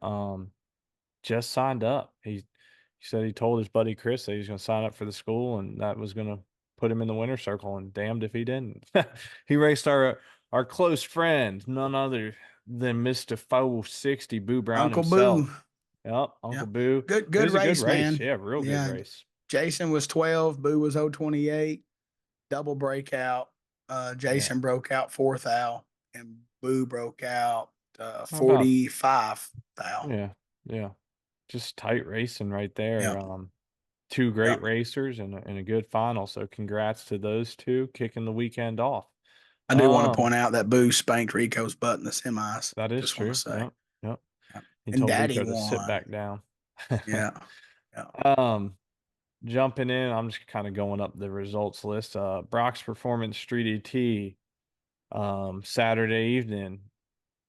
Just signed up. He said he told his buddy Chris that he was going to sign up for the school and that was going to put him in the winner's circle. And damned if he didn't. He raced our close friend, none other than Mr. 460 Boo Brown Uncle Boo. himself. Yep, Yeah. Uncle Boo. It Good was a good race, race. man. Yeah, real good Yeah. race. Jason was 12. Boo was 028. Double breakout. Yeah. Jason broke out fourth out, and Boo broke out How about 45 thou. yeah, yeah. Just tight racing right Yeah. there. Two Yeah. great racers and a good final. So congrats to those two kicking the weekend off. I do want to point out that Boo spanked Rico's butt in the semis. That is Just want to true. say. Yep. Yep. Yeah. He And told Daddy Rico to sit won. back down. Yeah. Yeah. Um, Jumping in, I'm just kind of going up the results list. Brock's Performance Street ET, Saturday evening.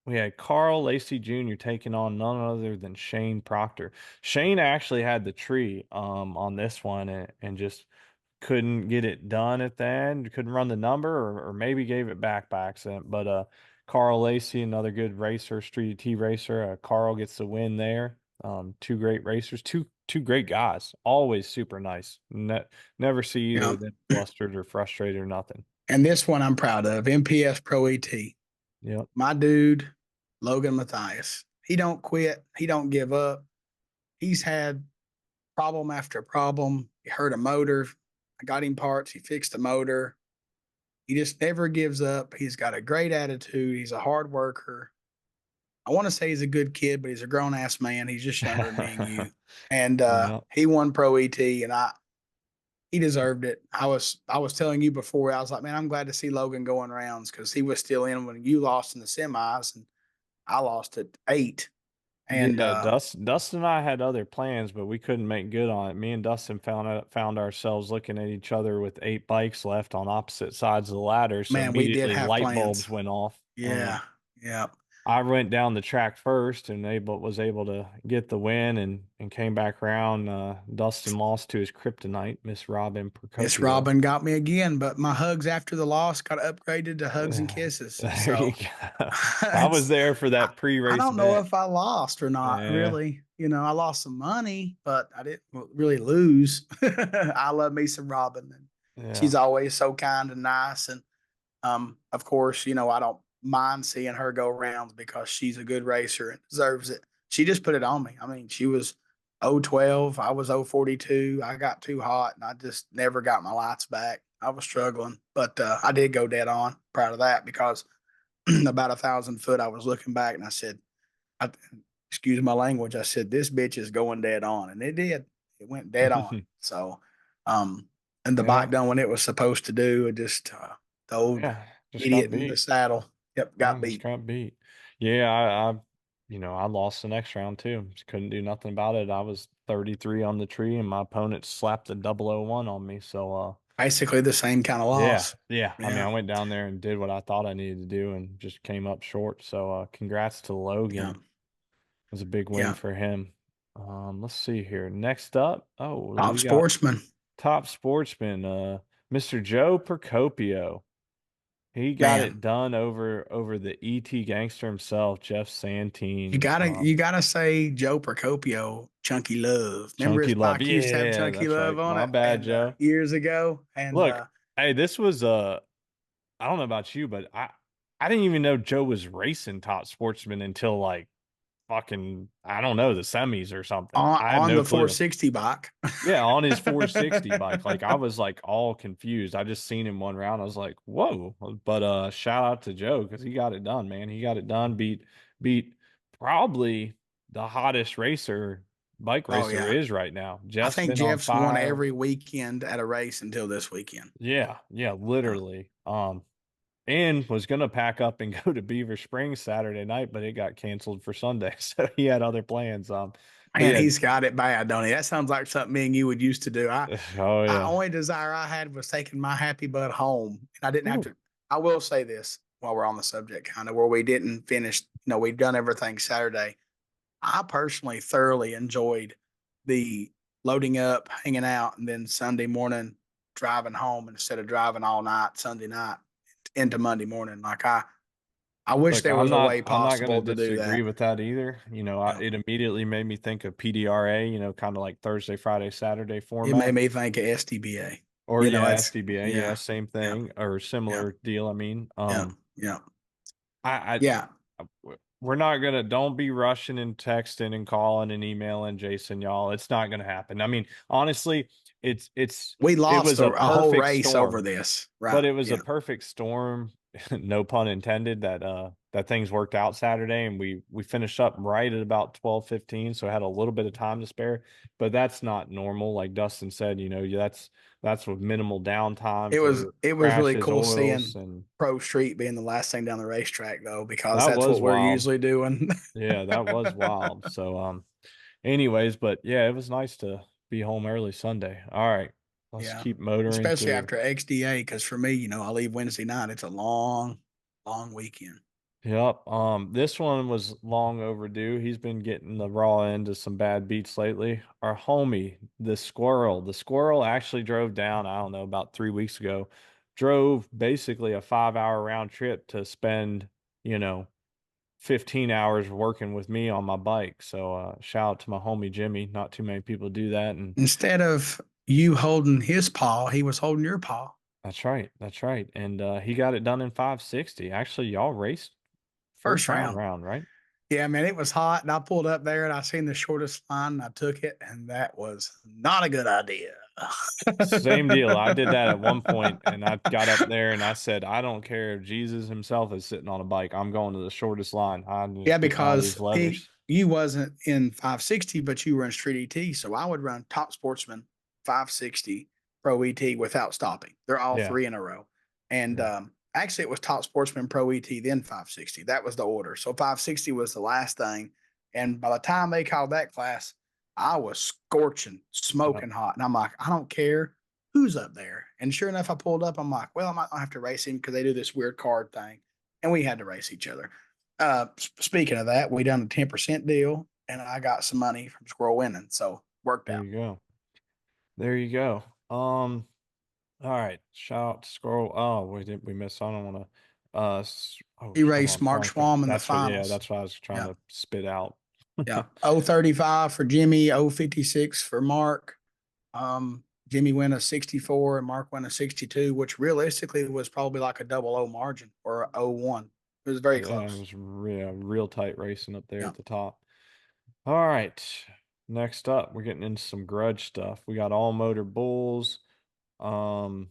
We had Carl Lacey Jr. taking on none other than Shane Proctor. Shane actually had the tree on this one and just couldn't get it done at the end, couldn't run the number, or maybe gave it back by accident. But Carl Lacey, another good racer, Street T racer. Carl gets the win there. Two great racers, two great guys, always super nice. Never see either Yeah. of them flustered or frustrated or nothing. And this one I'm proud of. MPS Pro ET. Yep. My dude, Logan Matthias. He don't quit. He don't give up. He's had problem after problem. He hurt a motor. I got him parts. He fixed the motor. He just never gives up. He's got a great attitude. He's a hard worker. I want to say he's a good kid, but he's a grown ass man. He's just younger than me and you. And Yeah. he won Pro ET, and he deserved it. I was telling you before. I was like, man, I'm glad to see Logan going rounds because he was still in when you lost in the semis, and I lost at 8. And Yeah, Dustin and I had other plans, but we couldn't make good on it. Me and Dustin found ourselves looking at each other with 8 bikes left on opposite sides of the ladder. So man, we did immediately have light plans. bulbs went off. Yeah, yeah. I went down the track first and was able to get the win and came back around. Dustin lost to his kryptonite, Miss Robin Miss Procopio. Robin got me again, but my hugs after the loss got upgraded to hugs and kisses. There you So go. I was it's there for I, that I pre-race don't know event. if I lost or not, Yeah, really. I lost some money, but I didn't really lose. I love me some Robin, and yeah. she's always so kind and nice. And of course, I don't mind seeing her go rounds because she's a good racer and deserves it. She just put it on me. I mean, she was 012, I was 042. I got too hot and I just never got my lights back. I was struggling, but I did go dead on. Proud of that because about 1,000 foot, I was looking back and I said, I, excuse my language, I said, this bitch is going dead on. And it did. It went dead on. So, and the bike Yeah, done what it was supposed to do. It just, the old yeah. Just got idiot in the beat. saddle. Yep, Yeah, got just beat. got beat. Yeah, I lost the next round too. Just couldn't do nothing about it. I was 33 on the tree, and my opponent slapped a 001 on me. So, Basically the same kind of yeah, loss. yeah. I mean, Yeah, I went down there and did what I thought I needed to do, and just came up short. So, congrats to Logan. yeah, It was a big win yeah. for him. Let's see here. Next up, oh, Top we got sportsman. top sportsman, Mr. Joe Procopio. He got Man, it done over the ET gangster himself, Jeff you Santine. gotta you gotta say Joe Procopio, Chunky Love. Remember his Chunky Love. bike used to have Yeah, Chunky that's Love right. on My it, bad, and Joe. years ago. And Look, hey, this was I don't know about you, but I didn't even know Joe was racing top sportsman until like fucking I don't know, the semis or something. on I had on no the clue. 460 bike. Yeah, on his 460 bike. Like I was like all confused. I just seen him one round. I was like, "Whoa." But shout out to Joe cuz he got it done, man. He got it done. Beat probably the hottest bike Oh racer yeah. is right now. I Jeff's think been on Jeff's won fire. every weekend at a race until this weekend. Yeah, yeah, Yeah. literally. And was gonna pack up and go to Beaver Springs Saturday night, but it got canceled for Sunday, so he had other plans. But Man, yeah, he's got it bad, don't he? That sounds like something me and you would used to do. I oh I yeah. only desire I had was taking my happy butt home. And I didn't have Ooh. to. I will say this while we're on the subject, kind of where we didn't finish, we've done everything Saturday. I personally thoroughly enjoyed the loading up, hanging out, and then Sunday morning driving home instead of driving all night Sunday night into Monday morning. Like I wish Look, there was a way I'm not gonna possible to do disagree that. with that either. Yeah. It immediately made me think of PDRA, kind of like Thursday, Friday, Saturday It made format. me think of SDBA. Or yeah, It's SDBA, yeah, yeah, same yeah, thing or yeah, similar deal. I mean, yeah, yeah, I yeah. we're not gonna don't be rushing and texting and calling and emailing Jason, y'all. It's not gonna happen. I mean, honestly, We it lost was a, a a whole perfect race over storm. this, right? But it was a Yeah. perfect storm, no pun intended, that things worked out Saturday and we finished up right at about 12:15, so I had a little bit of time to spare. But that's not normal. Like Dustin said, That's with minimal downtime It was for it was really crashes, cool oils, seeing and Pro Street being the last thing down the racetrack though, because that that's was what we're wild. usually doing. Yeah, that was wild. So, anyways, but yeah, it was nice to be home early Sunday. All right, let's Yeah, keep motoring especially through. after XDA, because for me, I leave Wednesday night. It's a long, long weekend. Yep. This one was long overdue. He's been getting the raw end of some bad beats lately. Our homie, the squirrel. The squirrel actually drove down, I don't know, about 3 weeks ago. Drove basically a 5 hour round trip to spend, you know, 15 hours working with me on my bike. So shout out to my homie Jimmy. Not too many people do that. And Instead of you holding his paw, he was holding your paw. that's right. That's right. And he got it done in 560. Actually, y'all raced first First round. round, right? Yeah, man, it was hot, and I pulled up there and I seen the shortest line, and I took it, and that was not a good idea. Same deal. I did that at one point and I got up there and I said, I don't care if Jesus himself is sitting on a bike. I'm going to the shortest line. I'm Yeah, just getting out of because these levers. you wasn't in 560, but you were in Street ET. So I would run Top Sportsman 560 Pro ET without stopping. They're all Yeah. three in a row. And Yeah. actually, it was Top Sportsman Pro ET, then 560. That was the order. So 560 was the last thing. And by the time they called that class, I was scorching, Yep. smoking hot. And I'm like, I don't care who's up there. And sure enough, I pulled up. I'm like, well, I might not have to race him because they do this weird card thing. And we had to race each other. Speaking of that, we done a 10% deal and I got some money from Squirrel winning. So worked There out. you go. There you go. All right. Shout out to Scroll. Oh, we missed. I don't want to. Oh, He hold raced on. Mark Trying to think. Schwam in the That's what. Yeah, finals. that's what I was trying Yeah. to spit out. Yeah. 035 for Jimmy, 056 for Mark. Jimmy went a 64 and Mark went a 62, which realistically was probably like a double O margin or a 01. It was very Yeah, it close. was real tight racing up there Yeah. at the top. All right. Next up, we're getting into some grudge stuff. We got all motor bulls. Um,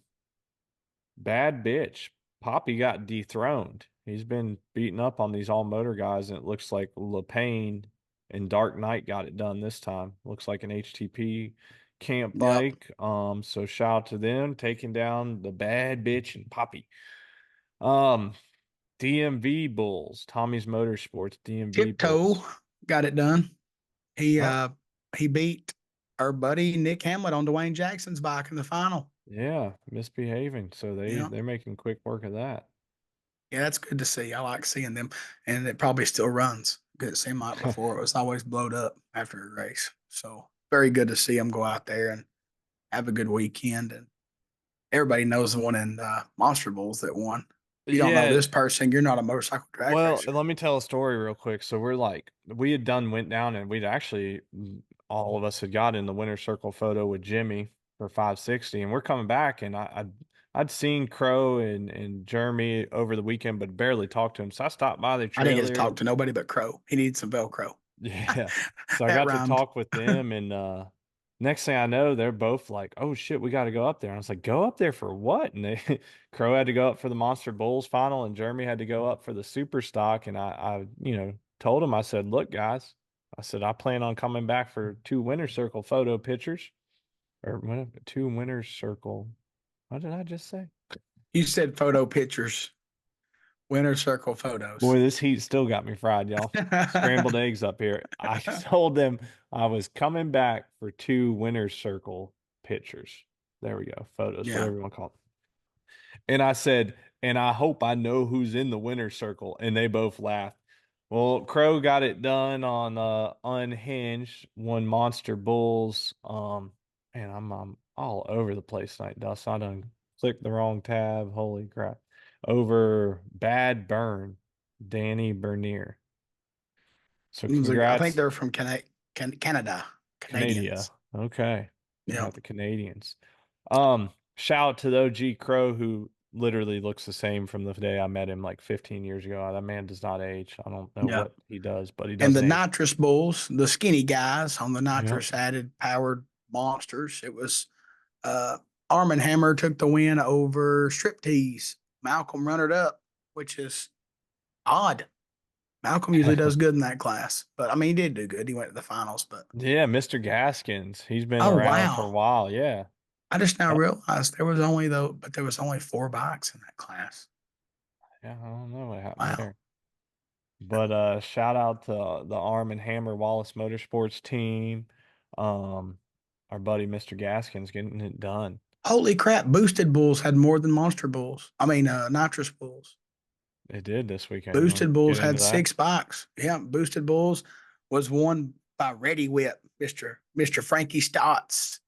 Bad bitch. Poppy got dethroned. He's been beating up on these all motor guys, and it looks like LePain and Dark Knight got it done this time. Looks like an HTP camp Yep. bike. So shout out to them taking down the bad bitch and Poppy. Um, DMV Bulls, Tommy's Motorsports, DMV Tiptoe Bulls. got it done. He Oh, uh he beat our buddy Nick Hamlet on Dwayne Jackson's bike in the final. yeah, misbehaving. So Yeah. they're making quick work of that. Yeah, that's good to see. I like seeing them, and it probably still runs. Good. It seemed like before it was always blowed up after a race. So very good to see them go out there and have a good weekend. And everybody knows the one in Monster Bulls that won. If you don't know Yeah, this person, you're not a motorcycle drag well, racer. let me tell a story real quick. So we had went down and we'd actually, all of us had got in the winner circle photo with Jimmy for 560. And we're coming back and I'd seen Crow and Jeremy over the weekend, but barely talked to him. So I stopped by the I didn't get to trailer. talk to nobody but Crow. He needs some Velcro. Yeah. So I That got to rhymed. talk with them and next thing I know, they're both like, "Oh shit, we got to go up there." And I was like, "Go up there for what?" And they Crow had to go up for the Monster Bulls final and Jeremy had to go up for the Super Stock and I told him I said, "Look, guys, I said I plan on coming back for two winner circle photo pictures or two winner circle. What did I just say? You said photo pictures, winner circle photos. Boy, this heat still got me fried, y'all. Scrambled eggs up here. I told them I was coming back for two winner's circle pictures. There we go. Photos, Yeah. whatever you want to call it. And I said, and I hope I know who's in the winner's circle. And they both laughed. Well, Crow got it done on Unhinged, one Monster Bulls. Man, I'm all over the place tonight, Dustin. I done clicked the wrong tab. Holy crap. Over Bad Burn. Danny Bernier. So I think congrats, they're from Canada, Canada. Canadians. Okay. We Yeah. got the Canadians. Shout out to the OG Crow who literally looks the same from the day I met him like 15 years ago. That man does not age. I don't know Yeah. what he does, but he And the doesn't age. nitrous bulls, the skinny guys on the Yep. nitrous added powered monsters. It was uh Arm and Hammer took the win over Striptease. Malcolm runnered up, which is odd. Malcolm usually does good in that class, but I mean, he did do good. He went to the finals, but Yeah, Mr. Gaskins. He's been oh around for a wow, while. Yeah. I just now Oh, realized there was only 4 bikes in that class. yeah, I don't know what happened Wow. there. But shout out to the Arm and Hammer Wallace Motorsports team. Um, our buddy Mr. Gaskins getting it done. Holy crap, Boosted Bulls had more than Monster Bulls. I mean, Nitrous Bulls. It did this weekend. You want Boosted to Bulls get into had that? 6 bikes. Yeah, Boosted Bulls was won by Ready Whip, Mr. Frankie Stotts.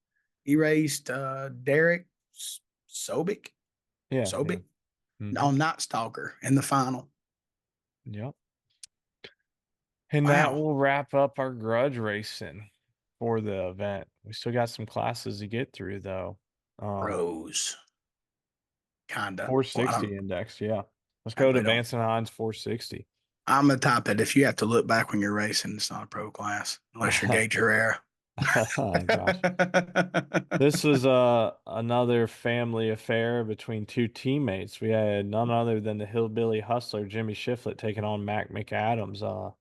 He raced Derek Sobik. Yeah, yeah. Sobik? Hmm. No, not Stalker in the final. Yep. And that Wow. will wrap up our grudge racing for the event. We still got some classes to get through though. Rose. Kinda. Well, 460 index, yeah. Let's I go to really don't. Vance and Hines 460. I'm the type that if you have to look back when you're racing, it's not a pro class unless you're Gage Herrera. Oh gosh. This was another family affair between two teammates. We had none other than the hillbilly hustler Jimmy Shiflett taking on Mac McAdams.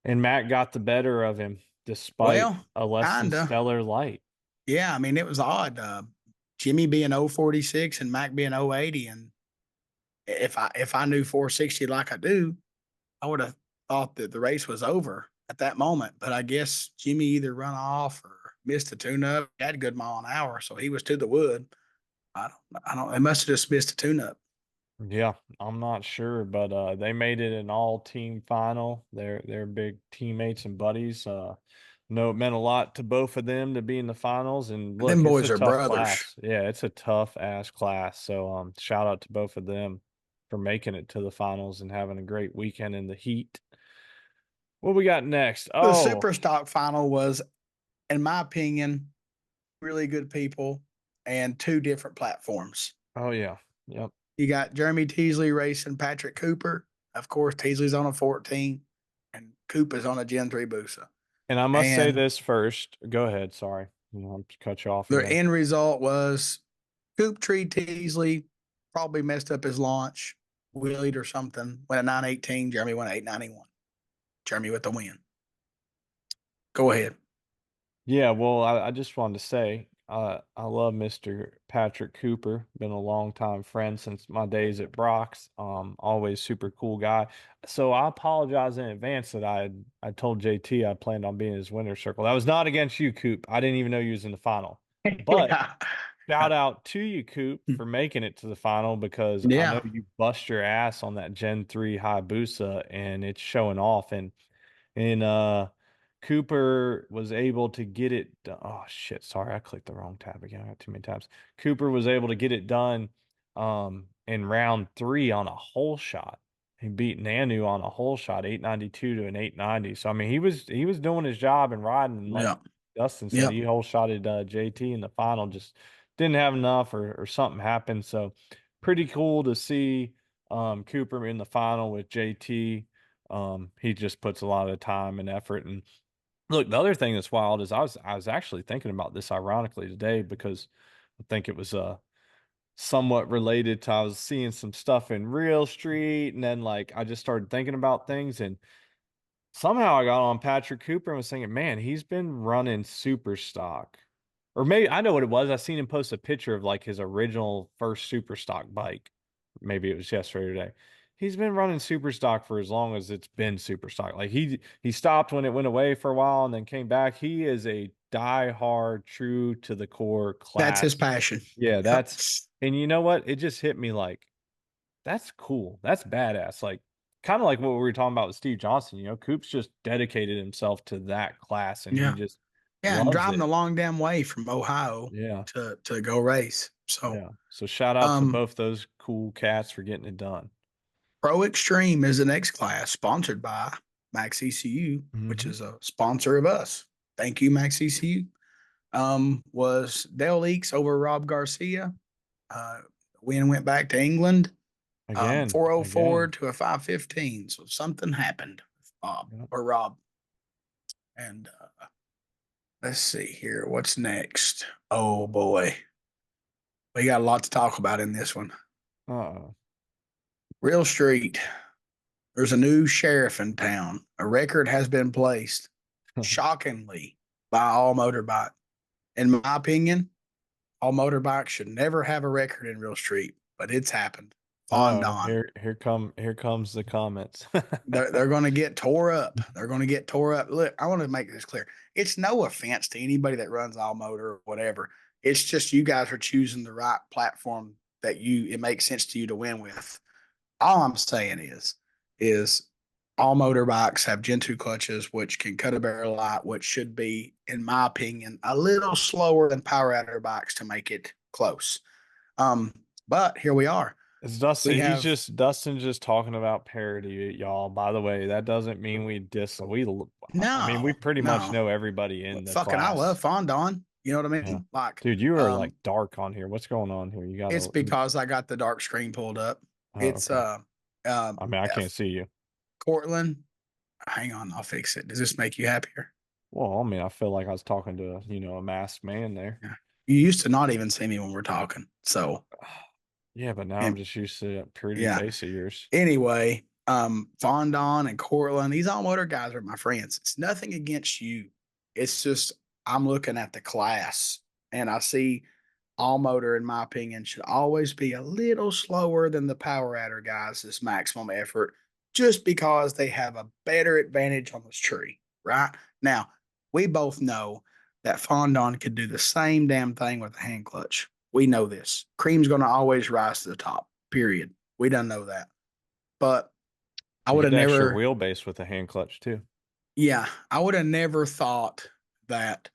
And Mac got the better of him despite Well, a less than kinda. stellar light. Yeah, I mean, it was odd. Jimmy being 046 and Mac being 080. And if I knew 460 like I do, I would have thought that the race was over at that moment. But I guess Jimmy either run off or missed the tune up. He had a good mile an hour, so he was to the wood. I don't, they must have just missed a tune up. Yeah, I'm not sure, but they made it an all-team final. They're big teammates and buddies. No, it meant a lot to both of them to be in the finals. And Them look, it's a boys are tough brothers. class. Yeah, it's a tough ass class. So shout out to both of them for making it to the finals and having a great weekend in the heat. What we got next? The Oh, super stock final was, in my opinion, really good people and 2 different platforms. oh yeah. Yep. You got Jeremy Teasley racing Patrick Cooper. Of course, Teasley's on a 14 and Cooper's on a Gen 3 Busa. And I must say And this first. Go ahead. Sorry. I'll cut you off their again. end result was Coop Tree Teasley probably messed up his launch, wheelied or something, went a 918. Jeremy went 891. Jeremy with the win. Go ahead. Yeah, well, I just wanted to say, I love Mr. Patrick Cooper. Been a long time friend since my days at Brock's. Always super cool guy. So I apologize in advance that I told JT I planned on being in his winner's circle. That was not against you, Coop. I didn't even know you was in the final. But Yeah. shout out to you, Coop, for making it to the final because I know Yeah. you bust your ass on that Gen 3 Hayabusa and it's showing off. And Cooper was able to get it oh shit, sorry, I clicked the wrong tab again. I got too many tabs. Cooper was able to get it done in round 3 on a hole shot. He beat Nanu on a hole shot, 892 to an 890. So I mean, he was doing his job and riding, and like Yeah. Dustin said, Yeah. he hole shotted JT in the final, just didn't have enough or something happened. So pretty cool to see Cooper in the final with JT. He just puts a lot of time and effort. And look, the other thing that's wild is I was actually thinking about this ironically today because I think it was somewhat related to I was seeing some stuff in Real Street and then like I just started thinking about things and somehow I got on Patrick Cooper and was thinking, man, he's been running super stock. Or maybe I know what it was. I seen him post a picture of like his original first super stock bike. Maybe it was yesterday or today. He's been running super stock for as long as it's been super stock. Like he stopped when it went away for a while and then came back. He is a die-hard, true to the core That's his class. passion. Yeah, Yep. and you know what? It just hit me like that's cool. That's badass. Like kind of like what we were talking about with Steve Johnson, Coop's just dedicated himself to that class and he Yeah. just Yeah. And loves driving the it. long damn way from Ohio Yeah. to go race. So, Yeah. So shout out to um, both those cool cats for getting it done. Pro Extreme is the next class sponsored by Max ECU, which Hmm. is a sponsor of us. Thank you, Max ECU. Was Dale Leaks over Rob Garcia. Uh, win went back to England. Again. 404 to a 515. So something happened with Bob Yep. or Rob. And let's see here. What's next? Oh boy. We got a lot to talk about in this one. Uh-oh. Real Street. There's a new sheriff in town. A record has been placed, shockingly, by all motorbike. In my opinion, All motorbikes should never have a record in real street, but it's happened. Oh, Fondon. here comes the comments. They're going to get tore up. They're going to get tore up. Look, I want to make this clear. It's no offense to anybody that runs all motor or whatever. It's just you guys are choosing the right platform that it makes sense to you to win with. All I'm saying is all motorbikes have Gen 2 clutches, which can cut a barrel light, which should be, in my opinion, a little slower than power adder bikes to make it close. But here we are. It's We Dustin. have Dustin's just talking about parody, y'all. By the way, that doesn't mean I mean, we no, pretty much no. know everybody in the Fucking I love class. Fondon. You know what I Yeah. mean? Like, Dude, you are like dark on here. What's going on here? You it's gotta, because I got the dark screen pulled up. oh, It's okay. I mean, I can't see you. Cortland. Hang on, I'll fix it. Does this make you happier? Well, I mean, I feel like I was talking to, a masked man there. Yeah. You used to not even see me when we're talking. So, Yeah, but now I'm and just used to that pretty yeah. face of yours. Anyway, Fondon and Cortland, these all motor guys are my friends. It's nothing against you. It's just I'm looking at the class and I see all motor, in my opinion, should always be a little slower than the power adder guys, this maximum effort, just because they have a better advantage on this tree, right? Now, we both know that Fondon could do the same damn thing with a hand clutch. We know this. Cream's going to always rise to the top, period. We don't know that. But I You would get have the extra never, wheelbase with the hand clutch too. yeah, I would have never thought that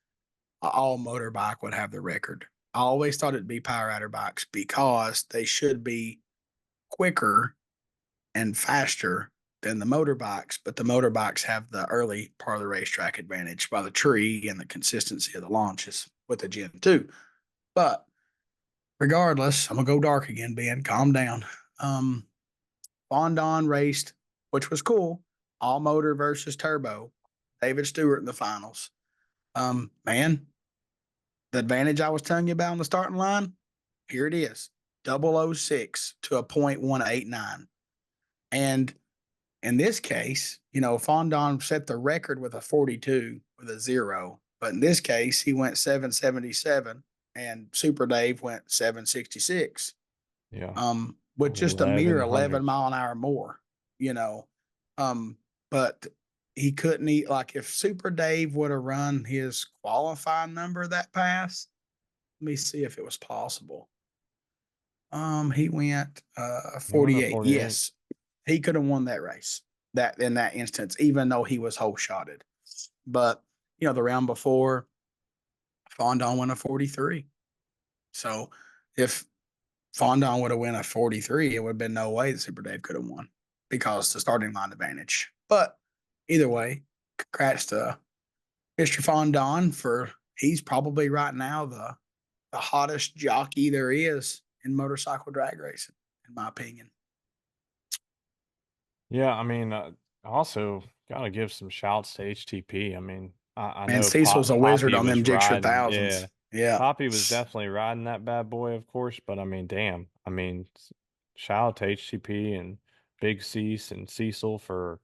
all motorbike would have the record. I always thought it'd be power adder bikes because they should be quicker and faster than the motorbikes, but the motorbikes have the early part of the racetrack advantage by the tree and the consistency of the launches with the Gen 2. But regardless, I'm gonna go dark again, Ben. Calm down. Um, Fondon raced, which was cool. All motor versus turbo. David Stewart in the finals. Man, the advantage I was telling you about on the starting line, here it is. 006 to a 0.189. And in this case, Fondon set the record with a 42 with a zero. But in this case, he went 777 and Super Dave went 766. Yeah. With just a mere 11 11 hundredths. mile an hour more, you know. But he couldn't eat like if Super Dave would have run his qualifying number that pass. Let me see if it was possible. He went You went a 48. 48. Yes, he could have won that race that in that instance, even though he was whole shotted. But the round before, Fondon went a 43. So if Fondon would have won a 43, it would have been no way that Super Dave could have won because the starting line advantage. But either way, congrats to Mr. Fondon for he's probably right now the hottest jockey there is in motorcycle drag racing, in my opinion. Yeah, I mean, also got to give some shouts to HTP. I mean, I Man, know Cecil's a wizard Poppy on was them Gixxer riding. thousands. Yeah, Yeah. Poppy was definitely riding that bad boy, of course. But I mean, damn. I mean, shout out to HTP and Big Cease and Cecil for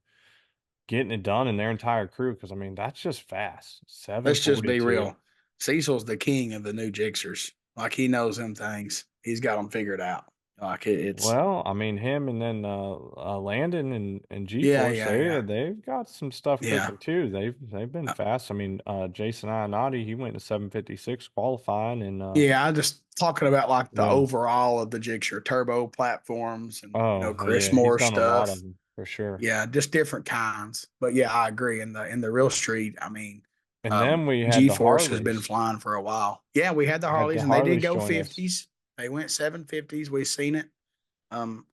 getting it done and their entire crew. Because I mean, that's just fast. Let's just be 742. real. Cecil's the king of the new Gixxers. Like he knows them things. He's got them figured out. Like it's Well, I mean, him and then Landon and yeah, G-Force, yeah, yeah, they've got some stuff yeah. cooking too. They've been fast. I mean, Jason Ionati, he went to 756 qualifying and Yeah, I just talking about like the when overall of the Gixxer turbo platforms and oh Chris yeah, he's Moore done a lot stuff. of them for sure. Yeah, just different kinds. But yeah, I agree. In the real street, I mean, And then we had G the Force has been Harleys. flying for a while. Yeah, we had the Had Harleys the and they did Harleys go join us. 50s. They went 750s. We've seen it. Um,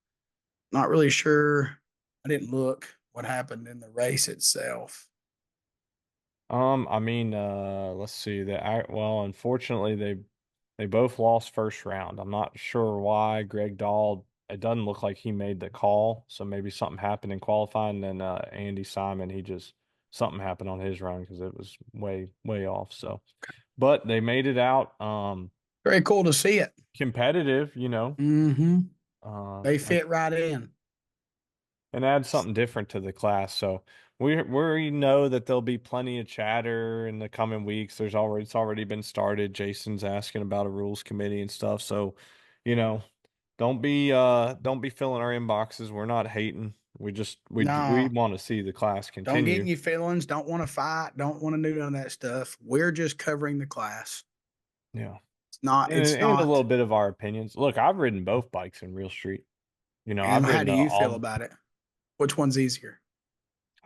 Not really sure. I didn't look what happened in the race itself. I mean, let's see. Well, unfortunately, they both lost first round. I'm not sure why. Greg Dahl, it doesn't look like he made the call, so maybe something happened in qualifying. And then Andy Simon, something happened on his run because it was way off. So, but they made it out. Very cool to see it. Competitive, Mm-hmm. They like fit right in. and add something different to the class. So we know that there'll be plenty of chatter in the coming weeks. It's already been started. Jason's asking about a rules committee and stuff. So, you know, don't be filling our inboxes. We're not hating. We No, want to see the class don't get in continue. your feelings. Don't want to fight. Don't want to do none of that stuff. We're just covering the class. Yeah. It's not, it's And a little not. bit of our opinions. Look, I've ridden both bikes in Real Street. And I've how ridden do you feel all. about it? Which one's easier?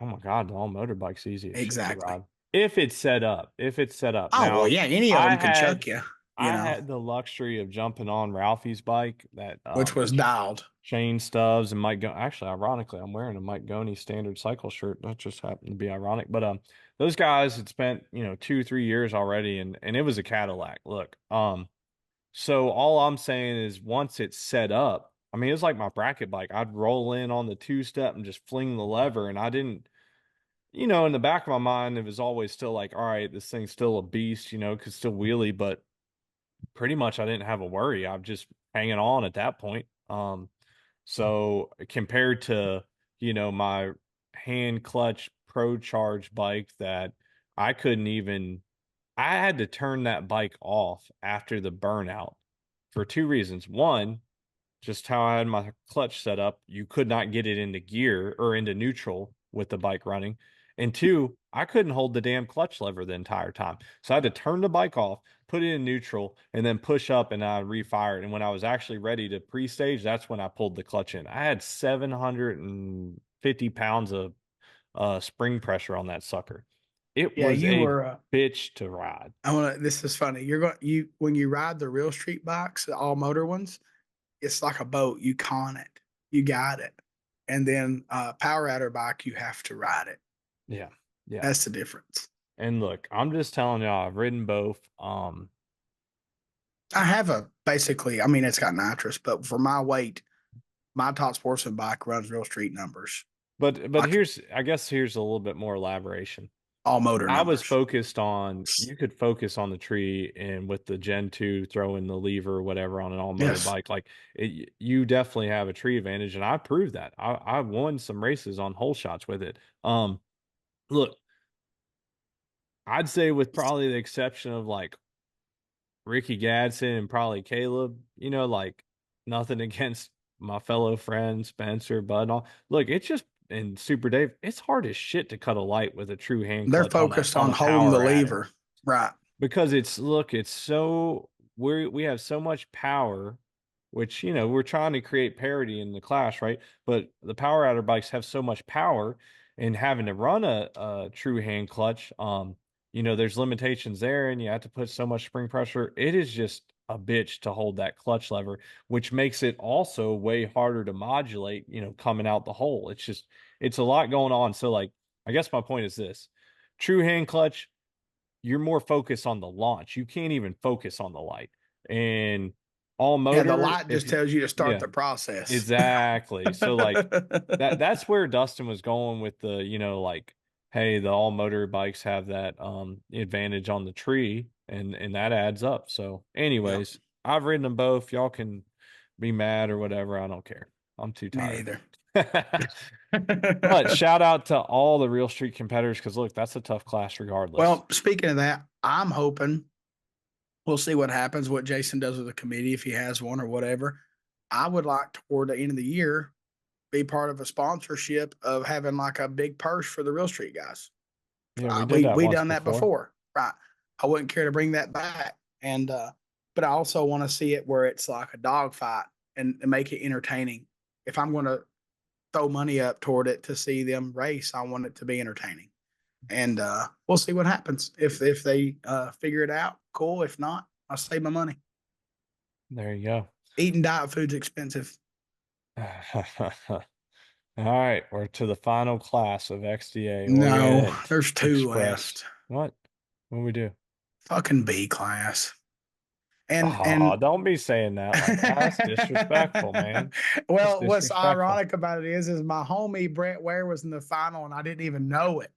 Oh my God, the all motorbike's easy as shit to Exactly. ride. If it's set up. If it's set up. Oh, well, Now, yeah, any of I them can had chuck you, you I know, had the luxury of jumping on Ralphie's bike that which was with dialed. Shane Stubbs and Mike Go actually ironically I'm wearing a Mike Goney standard cycle shirt. That just happened to be ironic. But those guys had spent, 2, 3 years already and it was a Cadillac. Look, so all I'm saying is once it's set up, I mean it's like my bracket bike. I'd roll in on the two step and just fling the lever and I didn't in the back of my mind, it was always still like, all right, this thing's still a beast, could still wheelie, but pretty much I didn't have a worry. I'm just hanging on at that point. So compared to, my hand clutch pro charge bike that I couldn't even, I had to turn that bike off after the burnout for two reasons. One, just how I had my clutch set up, you could not get it into gear or into neutral with the bike running. And two, I couldn't hold the damn clutch lever the entire time. So I had to turn the bike off, put it in neutral, and then push up and I refired. And when I was actually ready to pre-stage, that's when I pulled the clutch in. I had 750 pounds of spring pressure on that sucker. It Yeah, was you a were. bitch to ride. I want to. This is funny. You're going. When you ride the real street bikes, the all motor ones, it's like a boat. You con it. You guide it, and then power outer bike, you have to ride it. Yeah. Yeah. That's the difference. And look, I'm just telling y'all, I've ridden both. I have a basically. I mean, it's got nitrous, but for my weight, my top sportsman bike runs real street numbers, But like I guess here's a little bit more elaboration. all motor I was numbers. focused on you could focus on the tree and with the Gen 2 throwing the lever or whatever on an all Yes. motorbike, like you definitely have a tree advantage, and I proved that. I won some races on hole shots with it. Look, I'd say with probably the exception of like Ricky Gadsden and probably Caleb, like nothing against my fellow friends, Spencer, Bud, and all. Look, it's just and Super Dave, it's hard as shit to cut a light with a true hand They're clutch on a focused on holding the power adder lever. Right. because it's so we have so much power, which we're trying to create parity in the class, right? But the power outer bikes have so much power, and having to run a true hand clutch, there's limitations there, and you have to put so much spring pressure. It is just a bitch to hold that clutch lever, which makes it also way harder to modulate, coming out the hole. It's a lot going on. So like, I guess my point is this: true hand clutch, you're more focused on the launch. You can't even focus on the light. And all Yeah, the motor, light if just you, tells you to start yeah, the process. exactly. So like that's where Dustin was going with the, like, hey, the all motor bikes have that advantage on the tree and that adds up. So Yep. anyways, I've ridden them both. Y'all can be mad or whatever. I don't care. I'm too Me tired. neither. But shout out to all the real street competitors because look, that's a tough class regardless. Well, speaking of that, I'm hoping we'll see what happens, what Jason does with the committee, if he has one or whatever. I would like toward the end of the year be part of a sponsorship of having like a big purse for the real street guys. Yeah, we did that We once done that before. before, right? I wouldn't care to bring that back, and but I also want to see it where it's like a dog fight and make it entertaining. If I'm going to throw money up toward it to see them race, I want it to be entertaining, and we'll see what happens. If they figure it out, cool. If not, I'll save my money. There you Eating diet food's expensive. go. All right, we're to the final class of XDA No, Orient there's two Express. left. What? What do we do? Fucking B class. Oh, And don't be saying that like that. That's disrespectful, man. That's well, what's disrespectful. ironic about it is my homie Brett Ware was in the final and I didn't even know it.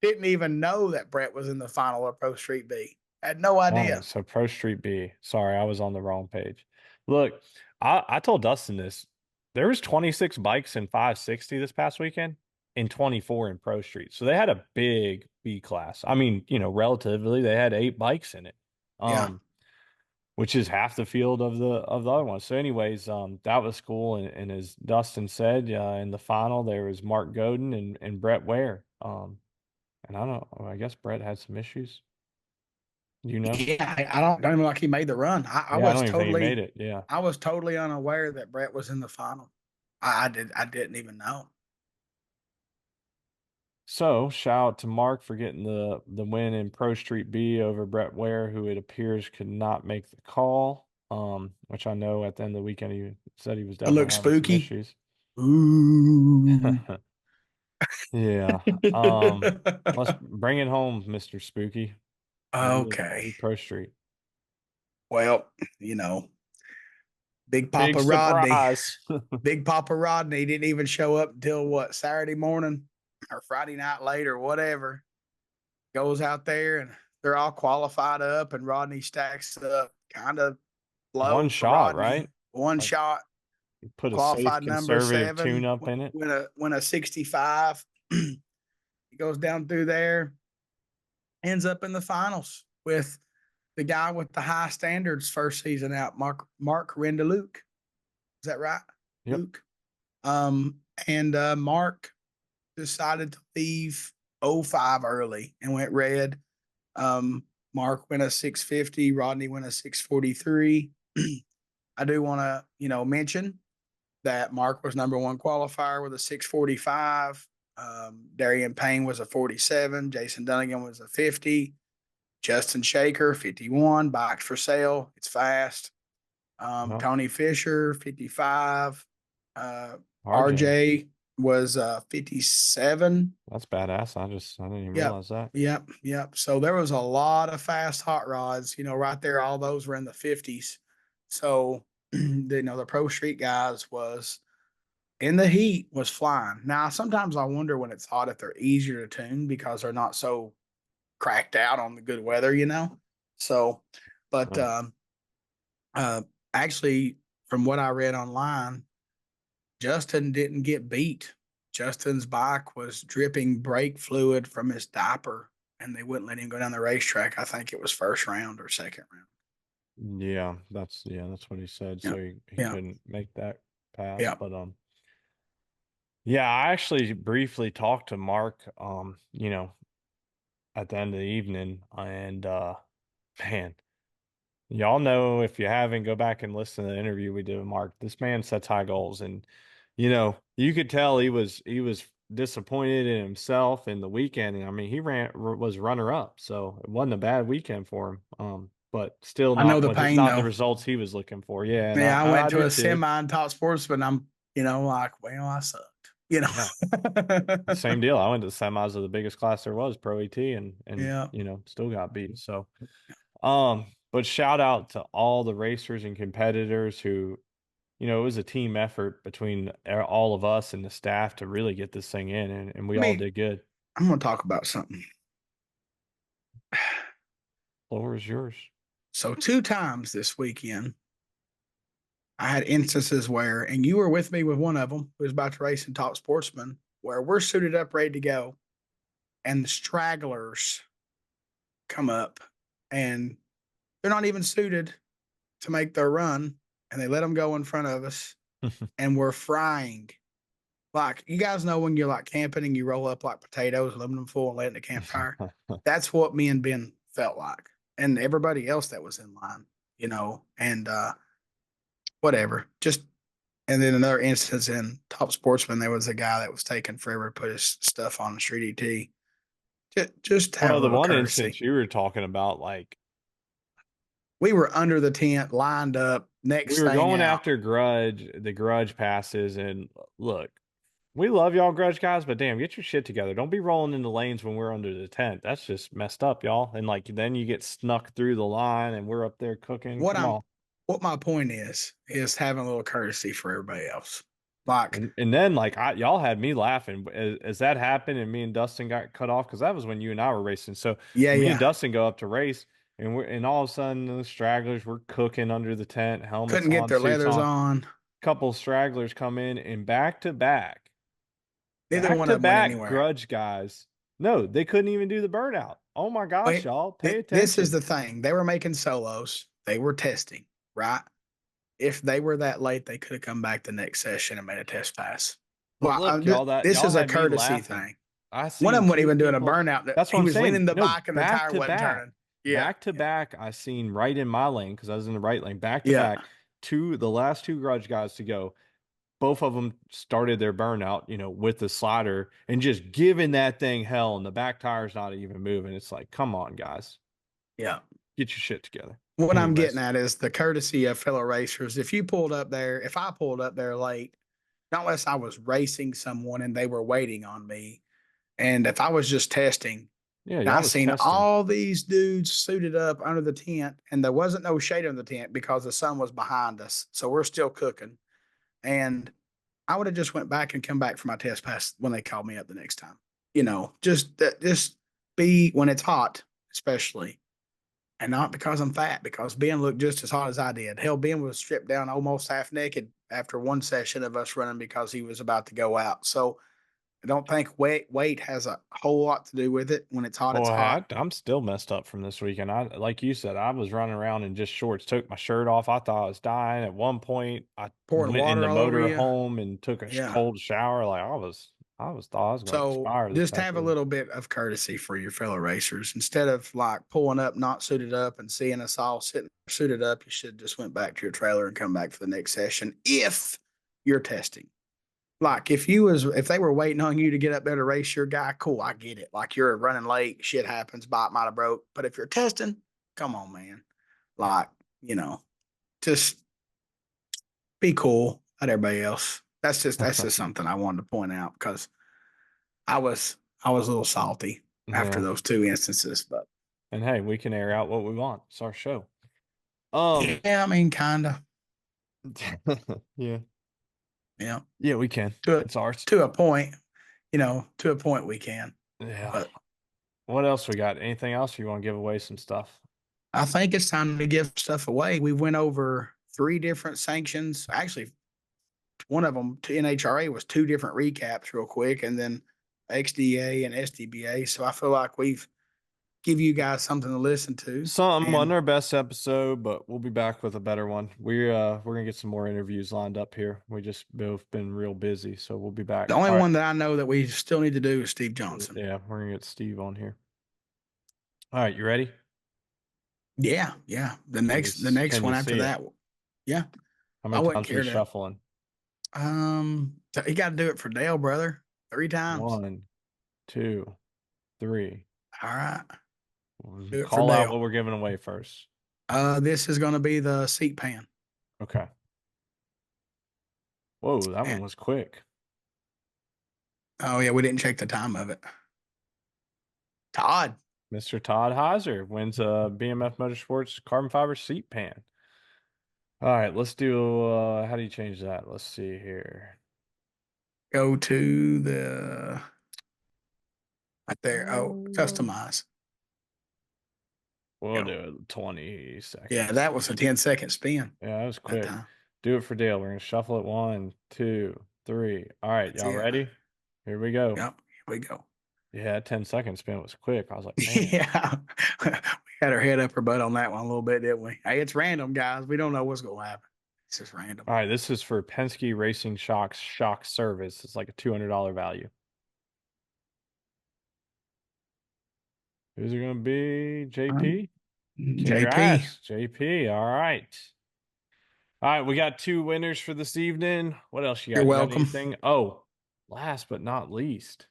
Didn't even know that Brett was in the final of Pro Street B. Had no All right, idea. so Pro Street B. Sorry, I was on the wrong page. Look, I told Dustin this. There was 26 bikes in 560 this past weekend and 24 in Pro Street. So they had a big B class. I mean, relatively they had 8 bikes in it. Yeah. Which is half the field of the other one. So anyways, that was cool. And as Dustin said, in the final there was Mark Godin and Brett Ware. And I don't know, I guess Brett had some issues. You know? Yeah, I don't even like he made the run. Yeah, I don't even think he made it. Yeah. I was totally unaware that Brett was in the final. I didn't even know. So shout out to Mark for getting the win in Pro Street B over Brett Ware, who it appears could not make the call. Which I know at the end of the weekend he said he was It definitely looks having some spooky. issues. Ooh. Yeah. Let's bring it home, Mr. Spooky. Okay. Pro Street. Well, you know, Big Big Papa Rodney. surprise. Big Papa Rodney didn't even show up until what, Saturday morning or Friday night late or whatever. Goes out there and they're all qualified up, and Rodney stacks up kind of One low for shot, Rodney. right? One Like shot, put a safe qualified number conservative tune 7, up in it. win a 65. He goes down through there, ends up in the finals with the guy with the high standards first season out, Mark Rendeluke. Is that right? Yep. Luke. And Mark decided to leave '05 early and went red. Mark went a 650, Rodney went a 643. I do want to, mention that Mark was number one qualifier with a 645. Darian Payne was a 47. Jason Dunnigan was a 50. Justin Shaker, 51. Bikes for sale. It's fast. Well, Tony Fisher, 55. RJ. RJ was 57. That's badass. I didn't even Yep. realize that. Yep. So there was a lot of fast hot rods, right there. All those were in the 50s. So, the Pro Street guys was in the heat was flying. Now, sometimes I wonder when it's hot if they're easier to tune because they're not so cracked out on the good weather. So, but Yeah. uh, actually, from what I read online, Justin didn't get beat. Justin's bike was dripping brake fluid from his diaper, and they wouldn't let him go down the racetrack. I think it was first round or second round. That's what he said. Yeah, So he yeah, couldn't make that pass. yeah. But yeah, I actually briefly talked to Mark, at the end of the evening, and man, y'all know if you haven't, go back and listen to the interview we did with Mark. This man sets high goals, and you could tell he was disappointed in himself in the weekend. And I mean, he was runner up, so it wasn't a bad weekend for him. But still I know not the what pain not the though. results he was looking for. Yeah, and Yeah, I I went to do a too. semi and Top Sportsman. I'm, like, well, I sucked. You know. Yeah, same deal. I went to the semis of the biggest class there was, Pro ET, and Yeah. still got beat. So, but shout out to all the racers and competitors who, it was a team effort between all of us and the staff to really get this thing in, and we I all mean, did good. I'm going to talk about something. Floor is yours. So 2 times this weekend, I had instances where, and you were with me with one of them, who was about to race in Top Sportsman, where we're suited up, ready to go, and the stragglers come up, and they're not even suited to make their run, and they let them go in front of us, and we're frying. Like, you guys know when you're like camping and you roll up like potatoes, aluminum foil, and lay it in the campfire? That's what me and Ben felt like. And everybody else that was in line, and whatever. Just, and then another instance in Top Sportsman, there was a guy that was taking forever to put his stuff on the street ET. Just have a Well, the little one courtesy. instance you were talking about, like We were under the tent, lined up, we next were thing going out. after the grudge passes, and look, we love y'all grudge guys, but damn, get your shit together. Don't be rolling into lanes when we're under the tent. That's just messed up, y'all. And like then you get snuck through the line and we're up there cooking. What Come I'm, on. what my point is having a little courtesy for everybody else. Like, And then like y'all had me laughing as that happened and me and Dustin got cut off because that was when you and I were racing. So yeah, me and yeah. Dustin go up to race and all of a sudden the stragglers were cooking under the tent, helmets Couldn't get on, their suits leathers on. on. couple stragglers come in and back to back Neither one of them went anywhere. grudge guys. No, they couldn't even do the burnout. Oh my gosh, Wait, y'all, pay this is attention. the thing. They were making solos. They were testing, right? If they were that late, they could have come back the next session and made a test pass. But Well, look, y'all, that this y'all is a had me courtesy laughing. thing. I One of seen them wasn't two even doing a people. burnout. That's what He I'm was leaning saying. the No, bike and the back tire to wasn't back. turning. Yeah, Back to back, I seen right in my lane because I was in the right lane. Back to yeah, back, the last two grudge guys to go. Both of them started their burnout, with the slider and just giving that thing hell, and the back tire's not even moving. It's like, come on, guys, yeah. get your shit together. What I'm getting Anyways, at is the courtesy of fellow racers. If you pulled up there, if I pulled up there late, not unless I was racing someone and they were waiting on me, and if I was just testing, yeah, and I y'all was seen testing. all these dudes suited up under the tent, and there wasn't no shade on the tent because the sun was behind us, so we're still cooking. And I would have just went back and come back for my test pass when they called me up the next time. Just be when it's hot, especially, and not because I'm fat, because Ben looked just as hot as I did. Hell, Ben was stripped down almost half naked after one session of us running because he was about to go out. So I don't think weight has a whole lot to do with it. When it's hot, Boy, it's hot. I'm still messed up from this weekend. Like you said, I was running around in just shorts, took my shirt off. I thought I was dying. At one point, I Pouring went in water the all over motor you. home and took a Yeah. cold shower. Like thought I was going to So expire this just past have a week. little bit of courtesy for your fellow racers. Instead of like pulling up, not suited up, and seeing us all sitting suited up, you should just went back to your trailer and come back for the next session if you're testing. Like if they were waiting on you to get up there to race your guy, cool, I get it. Like you're running late, shit happens, bike might have broke. But if you're testing, come on, man. Like, you know, just be cool at everybody else. That's just something I wanted to point out because I was a little salty after Yeah. those two instances, but And hey, we can air out what we want. It's our show. Um, yeah, I mean, kind of, yeah. yeah, Yeah, we can. to a, It's ours. to a point, to a point we can, Yeah. but What else we got? Anything else? Or you want to give away some stuff? I think it's time to give stuff away. We went over three different sanctions. Actually, one of them to NHRA was two different recaps real quick, and then XDA and SDBA. So I feel like we've give you guys something to listen to. Something wasn't And our best episode, but we'll be back with a better one. We're gonna get some more interviews lined up here. We just both been real busy, so we'll be back. the only All right. one that I know that we still need to do is Steve Johnson. Yeah, we're gonna get Steve on here. All right, you ready? Yeah, yeah. The Can next the next can one you after see it? that. Yeah. How I many wouldn't times we care to shuffling? you gotta do it for Dale, brother. 3 times. One, two, three. All right. Do it for Call out Dale. what we're giving away first. This is gonna be the seat pan. Okay. Whoa, that one And, was quick. oh yeah, we didn't check the time of it. Todd. Mr. Todd Heiser wins a BMF Motorsports carbon fiber seat pan. All right, let's do how do you change that? Let's see here. Go to the right there. Oh, Uh, customize. We'll do Go. it 20 Yeah, seconds. that was a 10-second spin Yeah, that was that quick. time. Do it for Dale. We're gonna shuffle it. One, two, three. All right, That's y'all it. ready? Here we go. Yep. Here we go. Yeah, that 10-second spin was quick. I was like, man. Yeah. We had our head up our butt on that one a little bit, didn't we? Hey, it's random, guys. We don't know what's going to happen. It's just random. All right, this is for Penske Racing Shocks shock service. It's like a $200 value. Who's it gonna be? JP? JP, Congrats, JP. All right. All right, we got two winners for this evening. What else you you're got? You got welcome. anything? Oh, last but not least,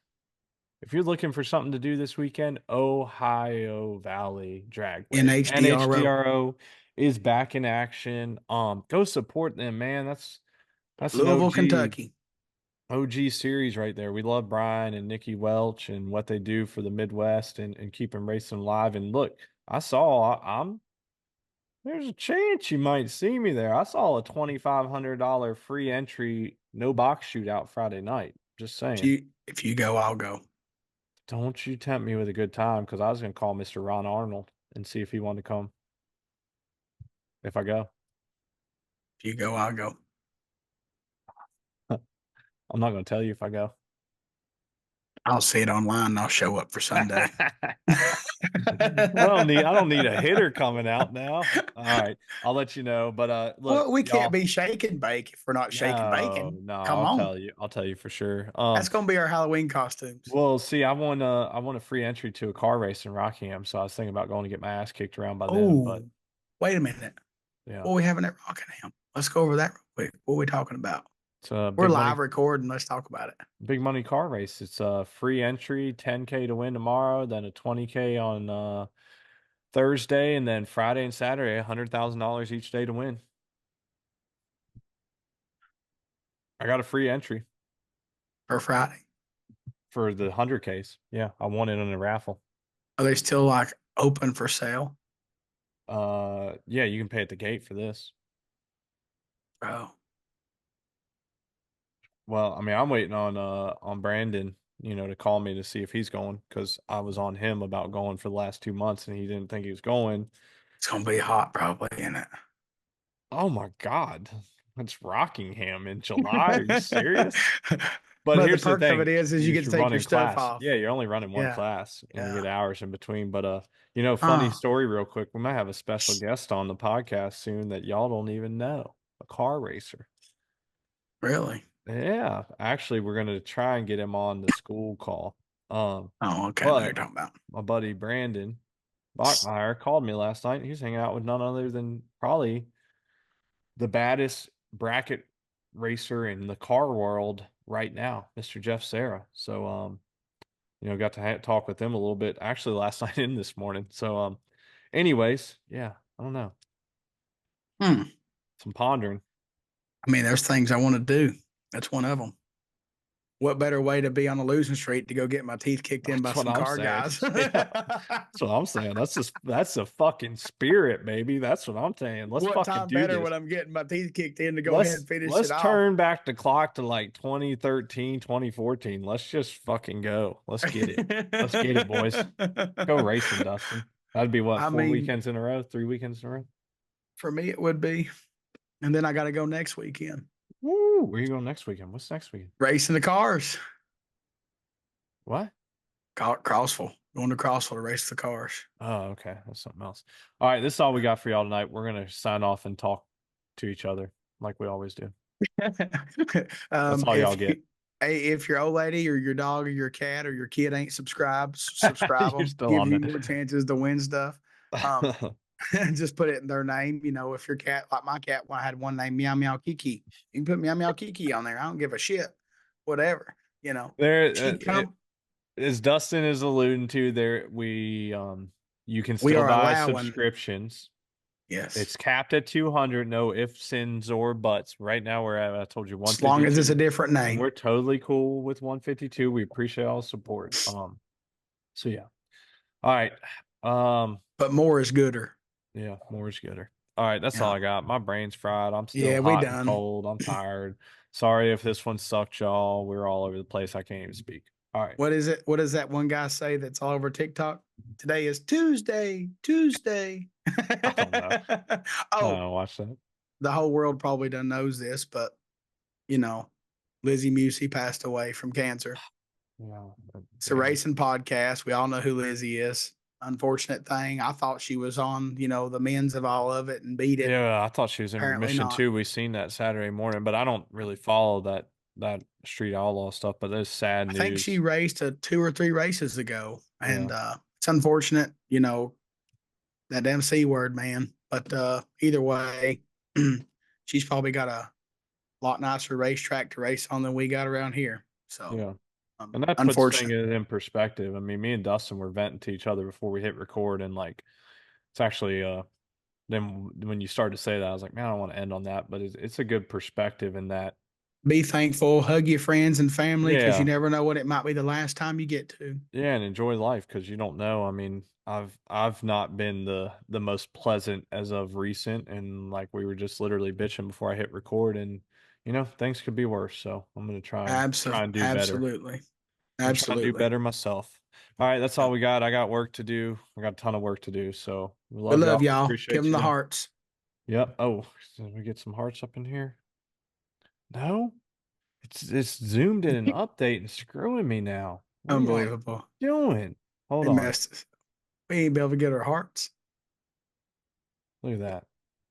if you're looking for something to do this weekend, Ohio Valley Dragway, NHDRO, NHDRO is back in action. Go support them, man. That's an Louisville, OG Kentucky. series right there. We love Brian and Nikki Welch and what they do for the Midwest and keep them racing live. And look, I'm there's a chance you might see me there. I saw a $2,500 free entry, no box shootout Friday night. Just saying. If you go, I'll go. Don't you tempt me with a good time because I was going to call Mr. Ron Arnold and see if he wanted to come if I go. If you go, I'll go. I'm not going to tell you if I go. I'll see it online and I'll show up for Sunday. I don't need a hitter coming out now. All right. I'll let you know. But look, Well, we can't y'all. be shake and bake if we're not shaking No, bacon. no, Come I'll on. tell you. I'll tell you for sure. That's gonna be our Halloween costumes. Well, see, I won a free entry to a car race in Rockingham, so I was thinking about going to get my ass kicked around by them. But Oh, wait a minute. yeah, What are we having at Rockingham? Let's go over that real quick. What are we talking about? it's a We're live recording. Let's talk about it. big money car race. It's a free entry, 10K to win tomorrow, then a 20K on Thursday, and then Friday and Saturday, $100,000 each day to win. I got a free entry For Friday. for the 100Ks. Yeah, I won it in a raffle. Are they still like open for sale? Yeah, you can pay at the gate for this. Oh, Well, I mean, I'm waiting on Brandon, to call me to see if he's going because I was on him about going for the last 2 months and he didn't think he was going. it's gonna be hot probably, isn't it? Oh my God. It's Rockingham in July. Are you serious? But But the here's the perk of it thing. is You you get to should take run your in stuff class. off. Yeah, you're only running one Yeah, class and you yeah. get hours in between. But funny Oh, story real quick. We might have a special guest on the podcast soon that y'all don't even know. A car racer. really? Yeah, actually, we're gonna try and get him on the school call. Oh, okay. I know what you're But talking about. my buddy Brandon Bachmeyer called me last night. He's hanging out with none other than probably the baddest bracket racer in the car world right now, Mr. Jeff Serra. So, got to talk with him a little bit actually last night and this morning. So, anyways, yeah, I don't know. Hmm. Some pondering. I mean, there's things I want to do. That's one of them. What better way to be on a losing streak to go get my teeth kicked in by That's what some I'm car saying. guys? Yeah, that's what I'm saying. That's a fucking spirit, baby. That's what I'm saying. Let's What fucking time do better this. when I'm getting my teeth kicked in to go ahead and finish it Let's off? turn back the clock to like 2013, 2014. Let's just fucking go. Let's get it. Let's get it, boys. Go racing, Dustin. That'd be what, I four mean, weekends in a row, 3 weekends in a row? for me, it would be. And then I got to go next weekend Woo! Where you going next weekend? What's next weekend? racing the cars. What? Crossville. Going to Crossville to race the cars. Oh, okay. That's something else. All right, this is all we got for y'all tonight. We're gonna sign off and talk to each other like we always do. That's all y'all If get. hey, if your old lady or your dog or your cat or your kid ain't subscribed, subscribe You're them. still Give on you more chances to win stuff. Um, that. just put it in their name. If your cat, like my cat, I had one named Meow Meow Kiki. You can put Meow Meow Kiki on there. I don't give a shit. Whatever. There, She come. as Dustin is alluding to, you can We still are buy allowing. subscriptions. Yes. It's capped at 200, no ifs, sins, or buts. Right now we're at, I told you, As long as it's a 152, different and name. we're totally cool with 152. We appreciate all the support. So yeah. All right. But more is gooder. Yeah, more is gooder. All right, that's all Yeah. I got. My brain's fried. I'm still Yeah, we hot and done. cold. I'm tired. Sorry if this one sucked, y'all. We're all over the place. I can't even speak. All right. What is it? What does that one guy say that's all over TikTok? Today is Tuesday. Tuesday. I don't know. I Oh, don't watch that. the whole world probably doesn't knows this, but you know, Lizzie Musey passed away from cancer. Yeah. It's a racing podcast. We all know who Lizzie is. Unfortunate thing. I thought she was on, the men's of all of it and beat it. Yeah, I thought she was in Apparently remission not. too. We seen that Saturday morning, but I don't really follow that street outlaw stuff. But it's sad I think she news. raced 2 or 3 races ago. And Yeah, it's unfortunate, that damn C word, man. But either way, she's probably got a lot nicer racetrack to race on than we got around here. So yeah, and that puts things unfortunate. in perspective. I mean, me and Dustin were venting to each other before we hit record, and like, it's actually then when you started to say that, I was like, man, I don't want to end on that, but it's a good perspective in that. Be thankful, hug your friends and family because you Yeah, never know what it might be the last time you get to. yeah, and enjoy life because you don't know. I mean, I've not been the most pleasant as of recent, and like we were just literally bitching before I hit record, and things could be worse. So I'm gonna try and do better. Absolutely. I'm trying to do Absolutely. better myself. All right, that's all Yep. we got. I got work to do. I got a ton of work to do. So we We love love y'all. y'all. Give Appreciate them the you. hearts. Yep. Oh, did we get some hearts up in here? No. It's zoomed in an update and screwing me now. What are y'all Unbelievable. doing? Hold They on. messed us. We ain't be able to get our hearts. Look at that.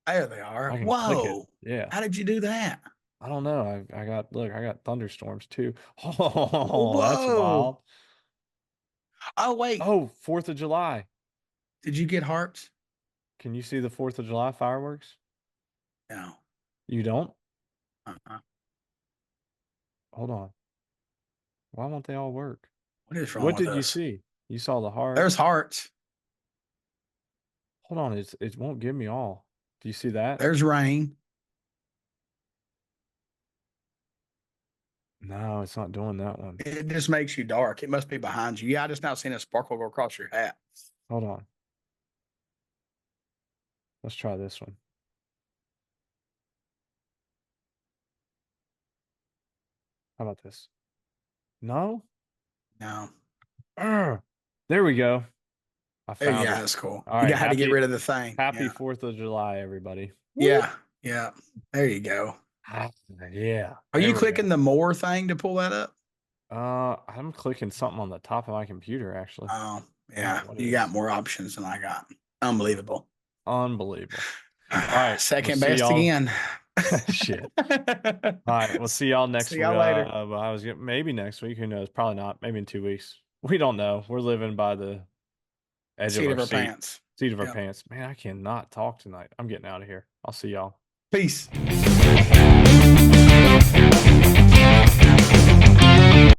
There they are. I can click it. Whoa. Yeah. How did you do that? I don't know. I got thunderstorms too. Oh, that's Whoa. wild. Oh, wait. Oh, 4th of July. Did you get hearts? Can you see the 4th of July fireworks? No. You don't? Uh-uh. Hold on. Why won't they all work? What is wrong What with did you us? see? You saw the heart. There's hearts. Hold on, it won't give me all. Do you see that? There's rain. No, it's not doing that one. It just makes you dark. It must be behind you. Yeah, I just now seen a sparkle go across your hat. Hold on. Let's try this one. How about this? No? No. There we go. I There you found go. it. That's cool. All You right, had to get rid of the thing. Happy Yeah. 4th of July, everybody. Yeah. Yeah. There you go. Yeah. Are there you we clicking go. the more thing to pull that up? I'm clicking something on the top of my computer, actually. Oh, yeah. What You is? got more options than I got. Unbelievable. Unbelievable. All right. Second we'll see best y'all. again. Shit. All right. We'll see y'all next See week. y'all later. I was maybe next week. Who knows? Probably not. Maybe in 2 weeks. We don't know. We're living by the edge Seat of of our our seat. pants. Seat of our Yep. pants. Man, I cannot talk tonight. I'm getting out of here. I'll see y'all. Peace.